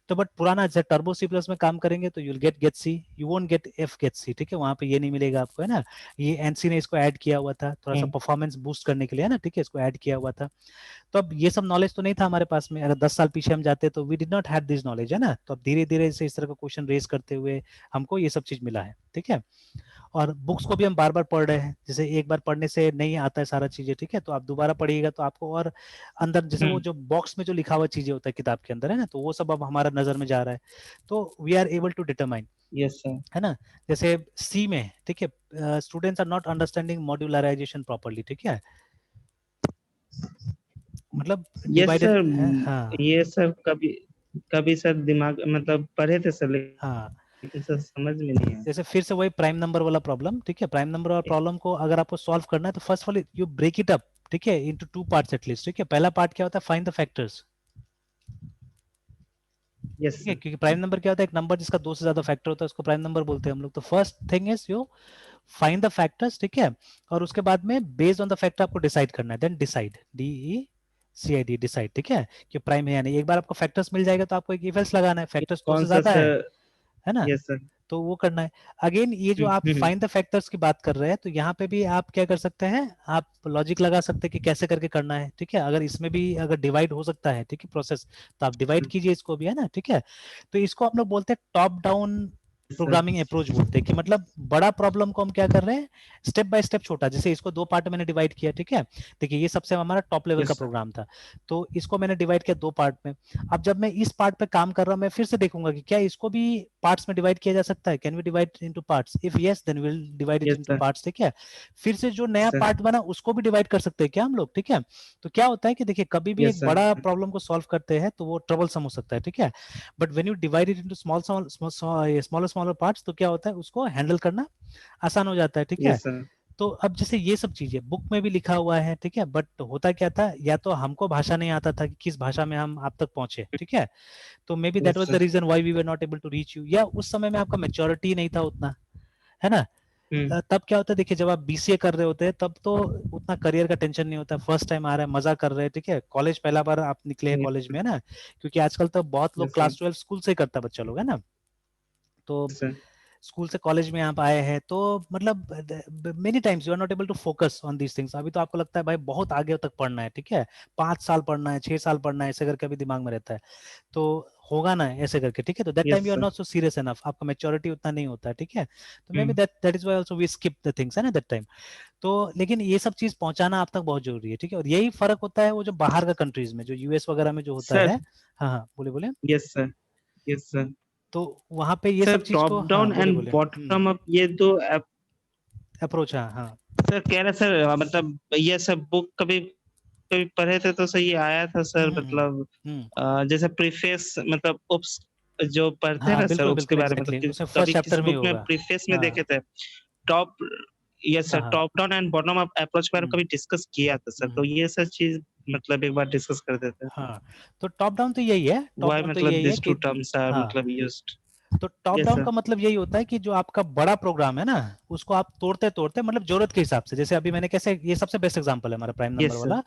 तो बट पुराना जैसे टर्बो सी प्लस में काम करेंगे तो you'll get C, you won't get F get C, ठीक है, वहां पे ये नहीं मिलेगा आपको, है ना। ये एनसी ने इसको ऐड किया हुआ था थोड़ा सा परफॉर्मेंस बूस्ट करने के लिए, है ना, ठीक है, इसको ऐड किया हुआ था। तो अब ये सब नॉलेज तो नहीं था हमारे पास में, अगर 10 साल पीछे हम जाते तो we did not have this knowledge, है ना। तो अब धीरे धीरे से इस तरह का क्वेश्चन रेज करते हुए हमको ये सब चीज मिला है, ठीक है। और बुक्स को भी हम बार बार पढ़ रहे हैं, जैसे एक बार पढ़ने से नहीं आता है सारा चीजें, ठीक है, तो आप दोबारा पढ़िएगा तो आपको और अंदर जैसे वो जो बॉक्स में जो लिखा हुआ चीजें होता है किताब के अंदर, है ना, तो वो सब अब हमारा नजर में जा रहा है, तो we are able to determine, है ना। जैसे सी में, ठीक है, students are not understanding modularisation properly, ठीक है, मतलब डिवाइडेड, हाँ ये सर कभी कभी सर दिमाग मतलब पढ़े थे सर, हाँ, लेकिन सर समझ में नहीं आया। जैसे फिर से वही प्राइम नंबर वाला प्रॉब्लम, ठीक है, प्राइम नंबर वाला प्रॉब्लम को अगर आपको सॉल्व करना है तो first of all you break it up, ठीक है, इनटू टू पार्ट्स एटलीस्ट, ठीक है। पहला पार्ट क्या होता है, फाइंड द फैक्टर्स, ठीक है, क्योंकि प्राइम नंबर क्या होता है, एक नंबर जिसका दो से ज्यादा फैक्टर होता है उसको प्राइम नंबर बोलते हैं हम लोग। तो first thing is you find the factors, ठीक है, और उसके बाद में बेस्ड ऑन द फैक्टर आपको डिसाइड करना है, देन डिसाइड, DECID, डिसाइड, ठीक है, कि प्राइम है या नहीं। एक बार आपको फैक्टर्स मिल जाएगा तो आपको एक इफ एल्स लगाना है, फैक्टर्स दो से ज्यादा है ना, तो वो करना है। अगेन ये जो आप फाइंड द फैक्टर्स की बात कर रहे हैं, तो यहाँ पे भी आप क्या कर सकते हैं, आप लॉजिक लगा सकते हैं कि कैसे करके करना है, ठीक है। अगर इसमें भी अगर डिवाइड हो सकता है, ठीक है, प्रोसेस, तो आप डिवाइड कीजिए इसको भी, है ना, ठीक है। तो इसको हम लोग बोलते हैं टॉप डाउन प्रोग्रामिंग अप्रोच बोलते हैं, कि मतलब बड़ा प्रॉब्लम को हम क्या कर रहे हैं, स्टेप बाय स्टेप छोटा, जैसे इसको दो पार्ट में मैंने डिवाइड किया, ठीक है। देखिए ये सबसे हमारा टॉप लेवल का प्रोग्राम था, तो इसको मैंने डिवाइड किया दो पार्ट में। अब जब मैं इस पार्ट पे काम कर रहा हूं, मैं फिर से देखूंगा कि क्या इसको भी पार्ट्स में डिवाइड किया जा सकता है, can we divide into parts, if yes then will divide it into parts, ठीक है। फिर से जो नया पार्ट बना उसको भी डिवाइड कर सकते हैं क्या हम लोग, ठीक है। तो क्या होता है कि देखिए कभी भी एक बड़ा प्रॉब्लम को सॉल्व करते हैं तो वो ट्रबल सम हो सकता है, ठीक है, but when you divide it into small small smaller parts, तो क्या होता है उसको हैंडल करना आसान हो जाता है, ठीक है। Yes sir. तो अब जैसे ये सब चीजें बुक में भी लिखा हुआ है, ठीक है, बट होता क्या था, या तो हमको भाषा नहीं आता था कि किस भाषा में हम आप तक पहुंचे, ठीक है, तो maybe that yes was the sir. Reason why we were not able to reach you, या उस समय में आपका मेच्योरिटी नहीं था उतना, है ना। तब क्या होता है, देखिए जब आप बीसीए कर रहे होते हैं तब तो उतना करियर का टेंशन नहीं होता, फर्स्ट टाइम आ रहा है, मजा कर रहे हैं, ठीक है, कॉलेज पहला बार आप निकले हैं कॉलेज में, है ना, क्योंकि आजकल तो बहुत लोग यस सर। क्लास 12 स्कूल से ही करता बच्चा लोग, है ना। तो सर। स्कूल से कॉलेज में आप आए हैं, तो मतलब many times you are not able to focus on these things. अभी तो आपको लगता है भाई बहुत आगे तक पढ़ना है, ठीक है, 5 साल पढ़ना है, 6 साल पढ़ना है, ऐसे करके अभी दिमाग में रहता है, तो होगा ना ऐसे करके, ठीक है, तो that time yes you are sir. Not so serious enough, आपका मेच्योरिटी उतना नहीं होता है, ठीक है, तो maybe that is why also we skip the things, है ना, दैट टाइम। तो लेकिन ये सब चीज पहुंचाना आप तक बहुत जरूरी है, ठीक है, और यही फर्क होता है वो जो बाहर का कंट्रीज में, जो यूएस वगैरह में जो होता सर। है। हाँ हाँ, बोले बोले। Yes sir. Yes sir. तो वहां पे ये सर सब चीज टॉप को, हाँ डाउन बोले एंड बोले। बॉटम अप ये दो अप्रोच, हाँ हाँ। सर कह रहे सर, मतलब ये सब बुक कभी कभी पढ़े थे तो सही आया था सर, मतलब हम्म। जैसे प्रीफेस, मतलब उप्स जो पढ़ते हैं हाँ ना सर बिल्कुल उप्स के बिल्कुल, बारे में, मतलब एग्जैक्टली उसमें कभी फर्स्ट किसी चैप्टर में ही बुक में होगा। प्रीफेस में हाँ देखे थे टॉप, ये सर हाँ हाँ। Top down and bottom up approach के बारे में कभी डिस्कस किया था सर, तो हम्म, ये सब चीज मतलब एक बार डिस्कस कर देते हैं। हाँ, तो टॉप डाउन तो यही है, टॉप व्हाई डाउन तो मतलब यही है दिस टू कि, टर्म्स आर हाँ, मतलब यूज्ड। तो टॉप यस डाउन सर। का मतलब यही होता है कि जो आपका बड़ा प्रोग्राम है ना, उसको आप तोड़ते तोड़ते मतलब जरूरत के हिसाब से, जैसे अभी मैंने कैसे, ये सबसे बेस्ट एग्जांपल है हमारा प्राइम नंबर यस सर। वाला।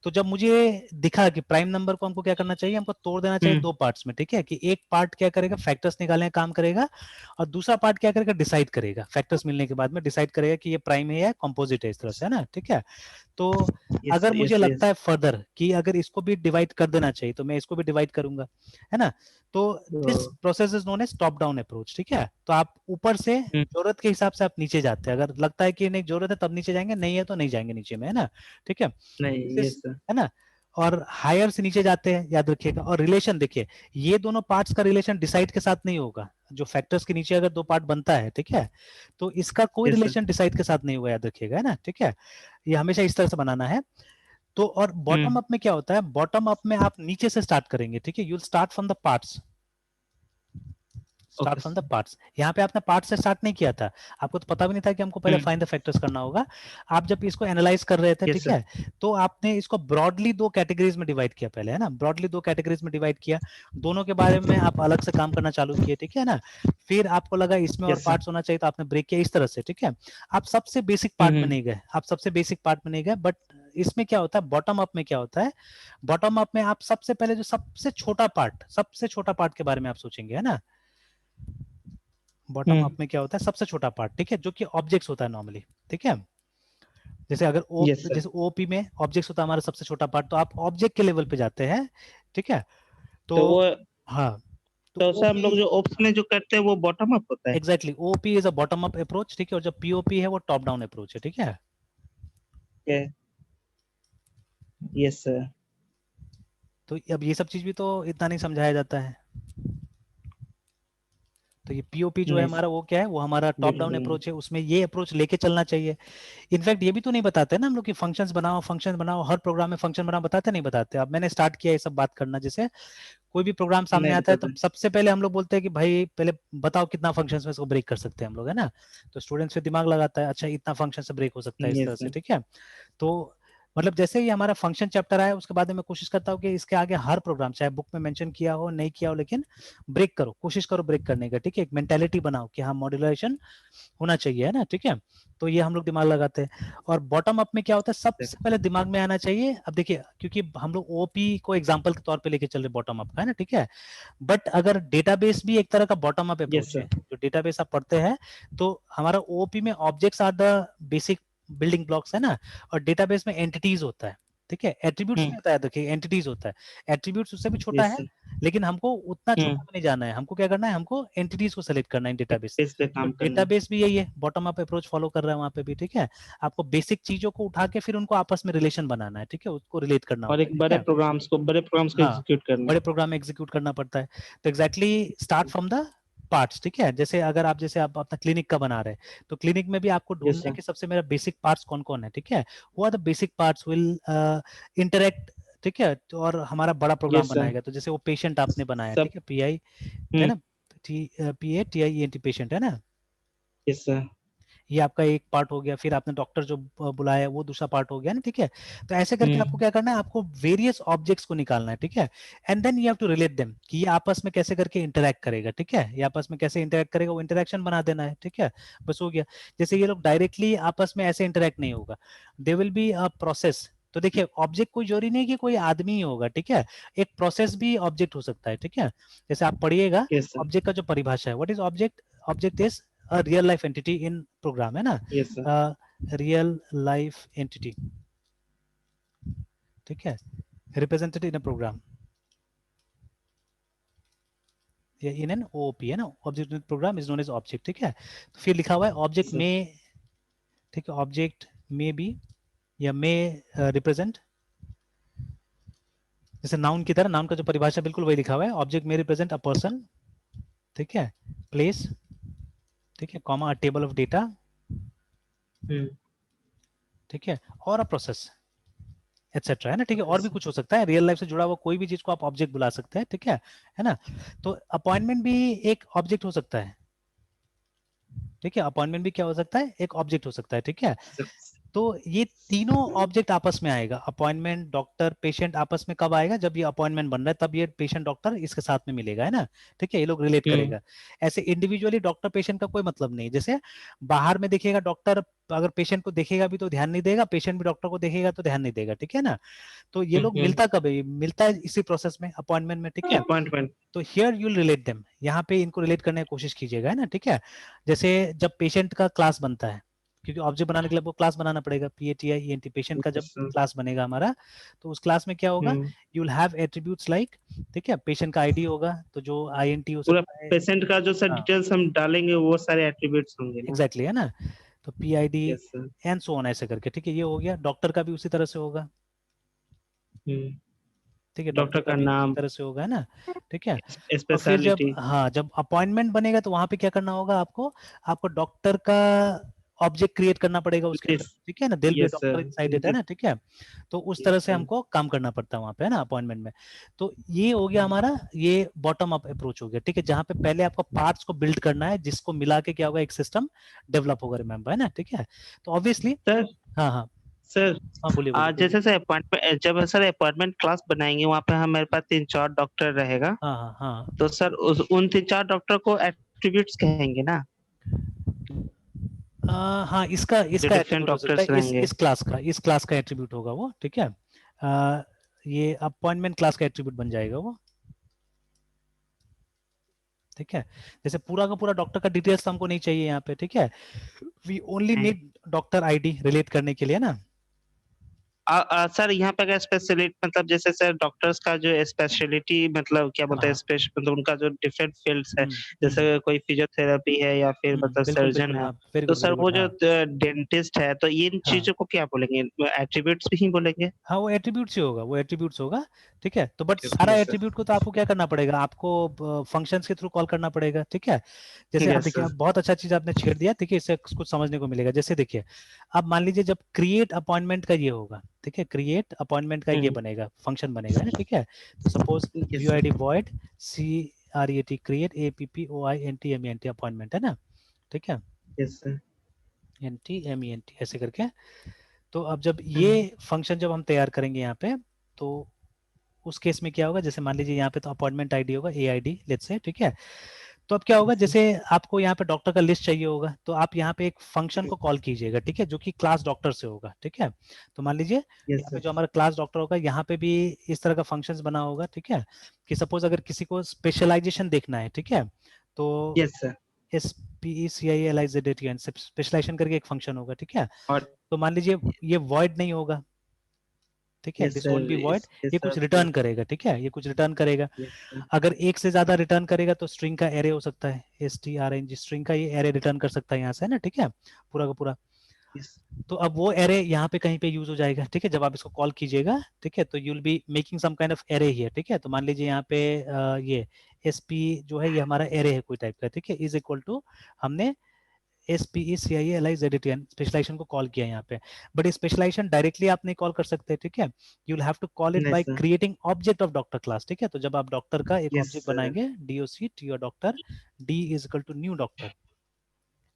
तो जब मुझे दिखा कि प्राइम नंबर को हमको क्या करना चाहिए, हमको तोड़ देना चाहिए हम्म। दो पार्ट्स में, ठीक है, कि एक पार्ट क्या करेगा, फैक्टर्स निकालने का काम करेगा, और दूसरा पार्ट क्या करेगा, डिसाइड करेगा, फैक्टर्स मिलने के बाद में डिसाइड करेगा कि ये प्राइम है या कॉम्पोजिट है, इस तरह से, है ना, ठीक है। तो यस अगर मुझे यस लगता यस। है फर्दर कि अगर इसको भी डिवाइड कर देना चाहिए, तो मैं इसको भी डिवाइड करूंगा, है ना। तो this process is known as top down approach, ठीक है। तो आप ऊपर से जरूरत के हिसाब से आप नीचे जाते हैं, अगर लगता है कि नहीं जरूरत है तब नीचे जाएंगे, नहीं है तो नहीं जाएंगे नीचे में, है ना, ठीक है। नहीं यस सर। है ना। और हायर से नीचे जाते हैं, याद रखिएगा, और रिलेशन देखिए, ये दोनों पार्ट्स का रिलेशन डिसाइड के साथ नहीं होगा, जो फैक्टर्स के नीचे अगर दो पार्ट बनता है, ठीक है, तो इसका कोई यस सर। रिलेशन डिसाइड के साथ नहीं होगा, याद रखिएगा, है ना, ठीक है। ये हमेशा इस तरह से बनाना है। तो और बॉटम अप में क्या होता है, बॉटम अप में आप नीचे से स्टार्ट करेंगे, ठीक है, you will start from the parts, start okay from the sir. Parts. यहाँ पे आपने पार्ट से स्टार्ट नहीं किया था, आपको तो पता भी नहीं था कि हमको पहले फाइंड द फैक्टर्स करना होगा। आप जब इसको एनालाइज कर रहे थे, यस ठीक सर। है, तो आपने इसको ब्रॉडली दो कैटेगरीज में डिवाइड किया पहले, है ना, ब्रॉडली दो कैटेगरीज में डिवाइड किया, दोनों के बारे में आप अलग से काम करना चालू किए, ठीक है ना। फिर आपको लगा इसमें और यस सर। पार्ट्स होना चाहिए, तो आपने ब्रेक किया इस तरह से, ठीक है। आप सबसे बेसिक पार्ट में नहीं गए, आप सबसे बेसिक पार्ट में नहीं गए, बट इसमें क्या होता है, बॉटम अप में क्या होता है, बॉटम अप में आप सबसे पहले जो सबसे छोटा पार्ट के बारे में आप सोचेंगे, है ना। बॉटम अप में क्या होता है, सबसे छोटा पार्ट, ठीक है, जो कि ऑब्जेक्ट्स होता है नॉर्मली, ठीक है। जैसे अगर यस सर। जैसे ओपी में ऑब्जेक्ट्स होता है हमारा सबसे छोटा पार्ट, तो आप ऑब्जेक्ट के लेवल पे जाते हैं, ठीक है। तो तो वो, हाँ, तो तो सर हम ओपी, लोग जो ओप्स में जो करते हैं वो बॉटम अप होता है। Exactly, OP is a bottom up approach, ठीक है, और जो पीओपी है वो टॉप डाउन अप्रोच है, ठीक है। Yes sir. तो अब ये सब चीज भी तो इतना नहीं समझाया जाता है। तो ये पीओपी जो है नहीं हमारा, वो क्या है, वो हमारा टॉप डाउन बिल्कुल। अप्रोच है, उसमें ये अप्रोच लेके चलना चाहिए। इनफैक्ट ये भी तो नहीं बताते ना हम लोग कि फंक्शंस बनाओ, हर प्रोग्राम में फंक्शन बनाओ, बताते नहीं बताते। अब मैंने स्टार्ट किया ये सब बात करना, जैसे कोई भी प्रोग्राम सामने नहीं आता है तो बताते। सबसे पहले हम लोग बोलते हैं कि भाई पहले बताओ कितना फंक्शंस में इसको ब्रेक कर सकते हैं हम लोग, है ना। तो स्टूडेंट्स फिर दिमाग लगाता है, अच्छा इतना फंक्शन से ब्रेक हो सकता है, इस तरह यस से, सर। ठीक है। तो मतलब जैसे ही हमारा फंक्शन चैप्टर आया, उसके बाद में मैं कोशिश करता हूँ कि इसके आगे हर प्रोग्राम, चाहे बुक में मेंशन किया हो नहीं किया हो, लेकिन ब्रेक करो, कोशिश करो ब्रेक करने का, ठीक है, एक मेंटेलिटी बनाओ कि हाँ मॉड्यूलराइजेशन होना चाहिए, है ना, ठीक है। तो ये हम लोग दिमाग लगाते हैं। और बॉटम अप में क्या होता है, सबसे पहले दिमाग में आना चाहिए, अब देखिए क्योंकि हम लोग ओपी को एग्जांपल के तौर पे लेके चल रहे बॉटम अप का, है ना, ठीक है। बट अगर डेटाबेस भी एक तरह का bottom up yes approach sir. है, जो डेटाबेस आप पढ़ते हैं, तो हमारा ओपी में objects are the basic building blocks, है ना, और डेटाबेस में एंटिटीज होता है, ठीक है, एट्रीब्यूट्स नहीं होता है, देखिए एंटिटीज होता है। एट्रीब्यूट्स उससे भी छोटा यस है, सर। लेकिन हमको उतना हम्म। छोटा में नहीं जाना है, हमको क्या करना है, हमको एंटिटीज को सेलेक्ट करना है डेटाबेस। इस पे तो काम करना है। डेटाबेस भी यही है, बॉटम अप अप्रोच फॉलो कर रहा है वहां पे भी, ठीक है। आपको बेसिक चीजों को उठा के फिर उनको आपस में रिलेशन बनाना है, ठीक है, उसको रिलेट करना और होता है, एक ठीक है। बड़े प्रोग्राम्स को हाँ, एग्जीक्यूट करना है। बड़े प्रोग्राम में एग्जीक्यूट करना पड़ता है। तो exactly start from the parts, ठीक है। जैसे अगर आप जैसे आप अपना क्लिनिक का बना रहे हैं, तो क्लिनिक में भी आपको यस ढूंढना है सर। कि सबसे मेरा बेसिक पार्ट्स कौन कौन है, ठीक है। वो are the basic parts will interact, ठीक है, तो और हमारा बड़ा प्रोग्राम यस सर। बनाएगा। तो जैसे वो पेशेंट आपने बनाया, सब। ठीक है, पीआई, है हम्म। ना, PATIENT पेशेंट है ना, यस सर। ये आपका एक पार्ट हो गया। फिर आपने डॉक्टर जो बुलाया वो दूसरा पार्ट हो गया ना, ठीक है। तो ऐसे करके आपको क्या करना है, आपको वेरियस ऑब्जेक्ट्स को निकालना है, ठीक है। And then you have to relate them कि ये आपस में कैसे करके इंटरेक्ट करेगा, ठीक है। ये आपस में कैसे इंटरेक्ट करेगा, वो इंटरेक्शन बना देना है, ठीक है। बस हो गया। जैसे ये लोग डायरेक्टली आपस में ऐसे इंटरेक्ट नहीं होगा, they will be a process. तो देखिए ऑब्जेक्ट कोई जरूरी नहीं कि कोई आदमी ही होगा, ठीक है। एक प्रोसेस भी ऑब्जेक्ट हो सकता है, ठीक है। जैसे आप पढ़िएगा यस सर। ऑब्जेक्ट का जो परिभाषा है, what is object, object is a real life entity in program है ना, yes sir. Real life entity, ठीक है, रिप्रेजेंटेड इन अ प्रोग्राम या इन एन ओपी है ना, object program is known as object, ठीक है। तो फिर लिखा हुआ है ऑब्जेक्ट में, ठीक है, ऑब्जेक्ट में बी या में रिप्रेजेंट, जैसे नाउन की तरह, नाउन का जो परिभाषा बिल्कुल वही लिखा हुआ है, ऑब्जेक्ट में रिप्रेजेंट अ पर्सन, ठीक है, प्लेस, ठीक है, comma a table of data, ठीक है, और अ प्रोसेस एटसेट्रा है ना, ठीक है। और भी कुछ हो सकता है, रियल लाइफ से जुड़ा हुआ कोई भी चीज को आप ऑब्जेक्ट बुला सकते हैं, ठीक है ना। तो अपॉइंटमेंट भी एक ऑब्जेक्ट हो सकता है, ठीक है। अपॉइंटमेंट भी क्या हो सकता है, एक ऑब्जेक्ट हो सकता है, ठीक है। तो ये तीनों ऑब्जेक्ट आपस में आएगा, अपॉइंटमेंट, डॉक्टर, पेशेंट आपस में कब आएगा, जब ये अपॉइंटमेंट बन रहा है तब ये पेशेंट डॉक्टर इसके साथ में मिलेगा, है ना, ठीक है। ये लोग रिलेट करेगा। ऐसे इंडिविजुअली डॉक्टर पेशेंट का कोई मतलब नहीं। जैसे बाहर में देखिएगा डॉक्टर अगर पेशेंट को देखेगा भी तो ध्यान नहीं देगा, पेशेंट भी डॉक्टर को देखेगा तो ध्यान नहीं देगा, ठीक है ना। तो ये लोग मिलता कब है, मिलता है इसी प्रोसेस में, अपॉइंटमेंट में, ठीक है। अपॉइंटमेंट। तो here you will relate them, यहाँ पे इनको रिलेट करने की कोशिश कीजिएगा, है ना, ठीक है। जैसे जब पेशेंट का क्लास बनता है, क्योंकि ऑब्जेक्ट बनाने के लिए वो क्लास बनाना पड़ेगा, PATIENT पेशेंट का जब क्लास बनेगा हमारा, तो उस क्लास में क्या होगा, you will have attributes like, ठीक है, पेशेंट का आईडी होगा, तो जो INT हो पूरा सकता है, पेशेंट का जो सर हाँ डिटेल्स हम डालेंगे वो सारे एट्रीब्यूट्स होंगे ना। एग्जैक्टली, है ना। तो PID yes sir. And so on ऐसे करके, ठीक है। ये हो गया। डॉक्टर का भी उसी तरह से होगा, ठीक है, डॉक्टर डॉक्टर का का भी उसी नाम, तरह से होगा, है ना, ठीक है। और फिर जब, स्पेशलिटी। हाँ, जब अपॉइंटमेंट बनेगा तो वहां पे क्या करना होगा आपको, आपको डॉक्टर का ऑब्जेक्ट क्रिएट करना पड़ेगा उसके अंदर, ठीक है ना, they'll be yes doctor inside it, है सर। ना, ठीक है। तो उस तरह से हमको काम करना पड़ता है वहां पे, है ना, अपॉइंटमेंट में। तो ये हो गया हमारा, ये बॉटम अप अप्रोच हो गया, ठीक है, जहां पे पहले आपको पार्ट्स को बिल्ड करना है, जिसको मिला के क्या होगा, एक सिस्टम डेवलप होगा, रिमेंबर, है ना, ठीक है। तो ऑब्वियसली, सर हाँ हाँ सर हाँ, बोलिए बोलिए बोलिए। जैसे सर अपॉइंटमेंट, जब सर अपॉइंटमेंट क्लास बनाएंगे वहाँ पे हमारे पास 3-4 डॉक्टर रहेगा, हाँ हाँ हाँ, तो सर उन 3-4 डॉक्टर को एट्रीब्यूट्स कहेंगे ना, हाँ, इसका जो इसका डिफरेंट एट्रीब्यूट हो सकता है, डॉक्टर्स रहेंगे। इस क्लास का एट्रीब्यूट होगा वो, ठीक है। ये अपॉइंटमेंट क्लास का एट्रीब्यूट बन जाएगा वो, ठीक है। जैसे पूरा का पूरा डॉक्टर का डिटेल्स हमको नहीं चाहिए यहाँ पे, ठीक है। We only need doctor ID relate करने के लिए ना। सर यहाँ पे अगर स्पेशलिटी मतलब जैसे सर डॉक्टर्स का जो स्पेशलिटी मतलब क्या बोलते हैं, मतलब उनका जो डिफरेंट फील्ड्स है, जैसे कोई फिजियोथेरेपी है या फिर मतलब बिल्कुल सर्जन बिल्कुल, है, हाँ, वेरी तो गुड सर वेरी वो गुड, जो हाँ डेंटिस्ट है तो इन हाँ चीजों को क्या बोलेंगे, एट्रीब्यूट्स भी ही बोलेंगे। हाँ, वो एट्रीब्यूट से होगा, वो एट्रीब्यूट्स होगा, ठीक है। तो बट सारा यस सर। एट्रीब्यूट को तो आपको क्या करना पड़ेगा, आपको फंक्शंस के थ्रू कॉल करना पड़ेगा, ठीक है। जैसे आप यस देखिए, सर। बहुत अच्छा चीज आपने छेड़ दिया, ठीक है, इससे कुछ समझने को मिलेगा। जैसे देखिए, अब मान लीजिए जब क्रिएट अपॉइंटमेंट का ये होगा, ठीक है, क्रिएट अपॉइंटमेंट का ये बनेगा, फंक्शन बनेगा, है ना, ठीक है। तो suppose yes sir. VOID void CREAT create APPOINTMENT appointment, है ना, ठीक है, यस सर। NTMENT ऐसे करके। तो अब जब ये फंक्शन जब हम तैयार करेंगे यहाँ पे, तो उस केस में क्या होगा, जैसे मान लीजिए यहाँ पे तो अपॉइंटमेंट आईडी होगा AID लेट्स से, ठीक है। तो अब क्या होगा, जैसे आपको यहाँ पे डॉक्टर का लिस्ट चाहिए होगा, तो आप यहाँ पे एक फंक्शन को कॉल कीजिएगा, ठीक है, जो कि क्लास डॉक्टर से होगा, ठीक है। तो मान लीजिए यस यहाँ पे सर। जो हमारा क्लास डॉक्टर होगा, यहाँ पे भी इस तरह का फंक्शन बना होगा, ठीक है। कि सपोज अगर किसी को स्पेशलाइजेशन देखना है, ठीक है, तो यस सर। SPECIALIZATION स्पेशलाइजेशन करके एक फंक्शन होगा, ठीक है। और तो मान लीजिए ये वॉइड नहीं होगा, ठीक है, yes this won't sir be void, इसके ये कुछ साथ रिटर्न करेगा, ठीक है, ये कुछ रिटर्न करेगा। Yes sir. अगर एक से ज्यादा रिटर्न करेगा तो स्ट्रिंग का एरे हो सकता है, STRNG स्ट्रिंग का ये एरे रिटर्न कर सकता है यहाँ से, है ना, ठीक है, पूरा का पूरा। यस। तो अब वो एरे यहाँ पे कहीं पे यूज हो जाएगा, ठीक है, जब आप इसको कॉल कीजिएगा, ठीक है। तो you will be making some kind of array here, ठीक है। तो मान लीजिए यहाँ पे ये SP जो है ये हमारा एरे है कोई टाइप का, ठीक है, इज इक्वल टू हमने SPECIALIZEDTN स्पेशलाइजेशन को कॉल किया यहाँ पे, बट स्पेशलाइजेशन डायरेक्टली आप नहीं कॉल कर सकते, ठीक है, you will have to call it by Yes, sir. Creating object of doctor class, ठीक है। तो जब आप डॉक्टर का एक Yes, ऑब्जेक्ट sir. बनाएंगे, DOC to your doctor, D is equal to new doctor,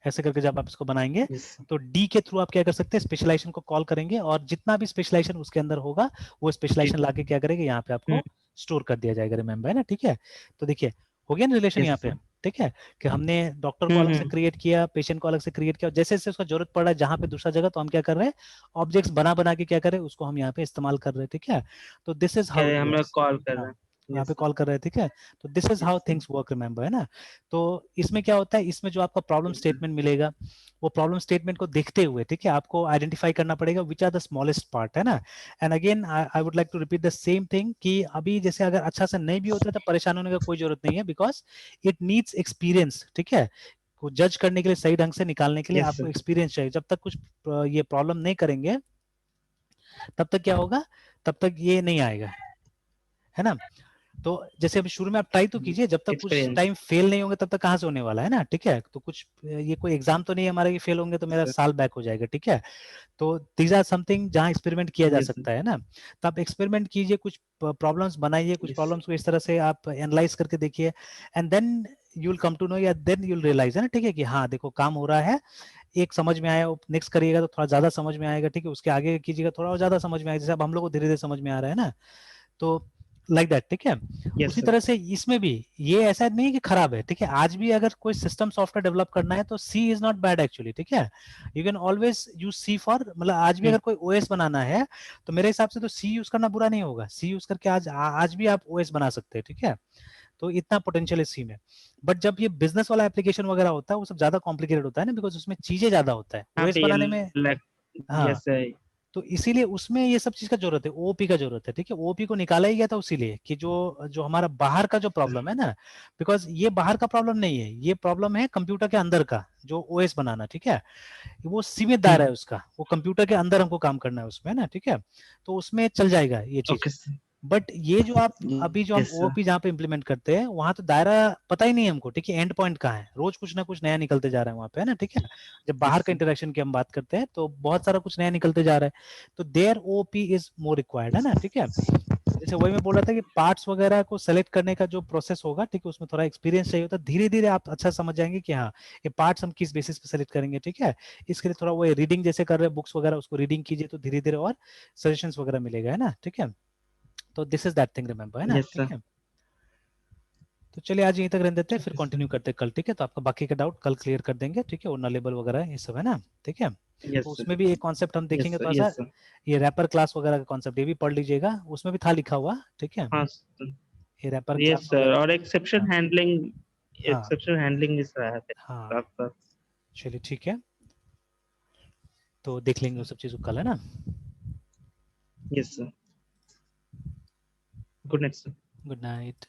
ऐसे करके जब आप इसको बनाएंगे Yes, sir. तो डी के थ्रू आप क्या कर सकते हैं, स्पेशलाइजेशन को कॉल करेंगे और जितना भी स्पेशलाइजेशन उसके अंदर होगा वो स्पेशलाइजेशन लाके क्या करेंगे, यहाँ पे आपको स्टोर कर दिया जाएगा, रिमेंबर है ना, ठीक है। तो देखिए हो गया ना रिलेशन यहाँ Yes, पे, sir. ठीक है, कि हमने डॉक्टर को अलग से क्रिएट किया, पेशेंट को अलग से क्रिएट किया, जैसे जैसे उसका जरूरत पड़ रहा है जहाँ पे दूसरा जगह, तो हम क्या कर रहे हैं, ऑब्जेक्ट्स बना बना के क्या कर रहे हैं, उसको हम यहाँ पे इस्तेमाल कर रहे हैं, ठीक है। तो दिस इज हाउ क्या इट हम लोग वर्क्स। कॉल कर रहे हाँ, हैं? यहाँ Yes, पे sir. कॉल कर रहे हैं, ठीक है। तो this is how Yes, sir. Things work, remember है ना। तो इसमें क्या होता है, इसमें जो आपका प्रॉब्लम Yes, sir. स्टेटमेंट मिलेगा, वो प्रॉब्लम स्टेटमेंट को देखते हुए, ठीक है, आपको आइडेंटिफाई करना पड़ेगा which are the smallest part, है ना। And again I would like to repeat the same thing कि अभी जैसे अगर अच्छा से नहीं भी होता तो परेशान होने का कोई जरूरत नहीं है, बिकॉज इट नीड्स एक्सपीरियंस, ठीक है। को जज करने के लिए, सही ढंग से निकालने के लिए Yes, आपको sir. एक्सपीरियंस चाहिए। जब तक कुछ ये प्रॉब्लम नहीं करेंगे तब तक क्या होगा, तब तक ये नहीं आएगा, है ना। तो जैसे अभी शुरू में आप ट्राई तो कीजिए, जब तक कुछ Experience. टाइम फेल नहीं होंगे तब तक कहाँ से होने वाला है ना, ठीक है। तो कुछ ये कोई एग्जाम तो नहीं है हमारा कि फेल होंगे तो Yes, मेरा sir. साल बैक हो जाएगा, ठीक है। तो दीज आर समथिंग जहाँ एक्सपेरिमेंट किया जा Yes, sir. सकता है ना। तो आप एक्सपेरिमेंट कीजिए, कुछ प्रॉब्लम्स बनाइए, कुछ Yes. प्रॉब्लम्स को इस तरह से आप एनालाइज करके देखिए, and then you will come to know, या देन यू विल रियलाइज, है ना, ठीक है, कि हाँ देखो काम हो रहा है, एक समझ में आया, नेक्स्ट करिएगा तो थोड़ा ज्यादा समझ में आएगा, ठीक है, उसके आगे कीजिएगा थोड़ा और ज्यादा समझ में आएगा, जैसे अब हम लोग को धीरे धीरे समझ में आ रहा है ना। तो लाइक दैट, ठीक है। Yes, उसी sir. तरह से इसमें भी ये ऐसा नहीं है कि खराब है, ठीक है, आज भी अगर कोई सिस्टम सॉफ्टवेयर डेवलप करना है तो C is not bad actually, ठीक है। You can always use C for, मतलब आज भी Hmm. अगर कोई ओएस बनाना है तो मेरे हिसाब से तो सी यूज करना बुरा नहीं होगा, सी यूज करके आज भी आप ओएस बना सकते हैं, ठीक है। तो इतना पोटेंशियल है सी में। बट जब ये बिजनेस वाला एप्लीकेशन वगैरह होता है वो सब ज्यादा कॉम्प्लिकेटेड होता है ना, बिकॉज उसमें चीजें ज्यादा होता है, हाँ ओएस पे ये बनाने में। लग हाँ, Yes, sir. तो इसीलिए उसमें ये सब चीज का जरूरत है, ओपी का जरूरत है, ठीक है। ओपी को निकाला ही गया था उसीलिए कि जो जो हमारा बाहर का जो प्रॉब्लम है ना, बिकॉज ये बाहर का प्रॉब्लम नहीं है, ये प्रॉब्लम है कंप्यूटर के अंदर का, जो ओएस बनाना, ठीक है, वो सीमित दायरा Hmm. है उसका, वो कंप्यूटर के अंदर हमको काम करना है उसमें, है ना, ठीक है। तो उसमें चल जाएगा ये चीज। Okay, sir. बट ये जो आप अभी जो हम Yes, sir. ओपी जहाँ पे इम्प्लीमेंट करते हैं वहां तो दायरा पता ही नहीं है हमको, ठीक है, एंड पॉइंट कहाँ है, रोज कुछ ना कुछ नया निकलते जा रहा है वहां पे, है ना, ठीक है। जब बाहर Yes, का sir. इंटरेक्शन की हम बात करते हैं तो बहुत सारा कुछ नया निकलते जा रहा है, तो there OP is more required, है ना, ठीक है। जैसे वही मैं बोल रहा था कि पार्ट्स वगैरह को सेलेक्ट करने का जो प्रोसेस होगा, ठीक है, उसमें थोड़ा एक्सपीरियंस चाहिए होता है, धीरे धीरे आप अच्छा समझ जाएंगे कि हाँ ये पार्ट्स हम किस बेसिस पे सेलेक्ट करेंगे, ठीक है। इसके लिए थोड़ा वो रीडिंग जैसे कर रहे हैं बुक्स वगैरह, उसको रीडिंग कीजिए तो धीरे धीरे और सजेशंस वगैरह मिलेगा, है ना, ठीक है। तो this is that thing, remember, है ना, Yes, ठीक sir. है। तो चलिए आज यहीं तक रहने देते हैं, फिर Okay, sir. कंटिन्यू करते हैं कल, ठीक है। तो आपका बाकी का डाउट कल क्लियर कर देंगे, ठीक है, और लेबल वगैरह ये सब, है ना, ठीक है। तो Yes, sir. उसमें भी एक कॉन्सेप्ट हम Yes, देखेंगे sir. थोड़ा सा, Yes, sir. ये रैपर क्लास वगैरह का कॉन्सेप्ट ये भी पढ़ लीजिएगा, उसमें भी था लिखा हुआ, ठीक है, हाँ sir. ये रैपर Yes, क्लास sir. वगैरह। और exception हाँ handling, हाँ exception handling इस रहा है हाँ, साथ साथ. चलिए ठीक है, तो देख लेंगे वो सब चीज़ कल, है ना। Yes, sir. Good night, sir. Good night.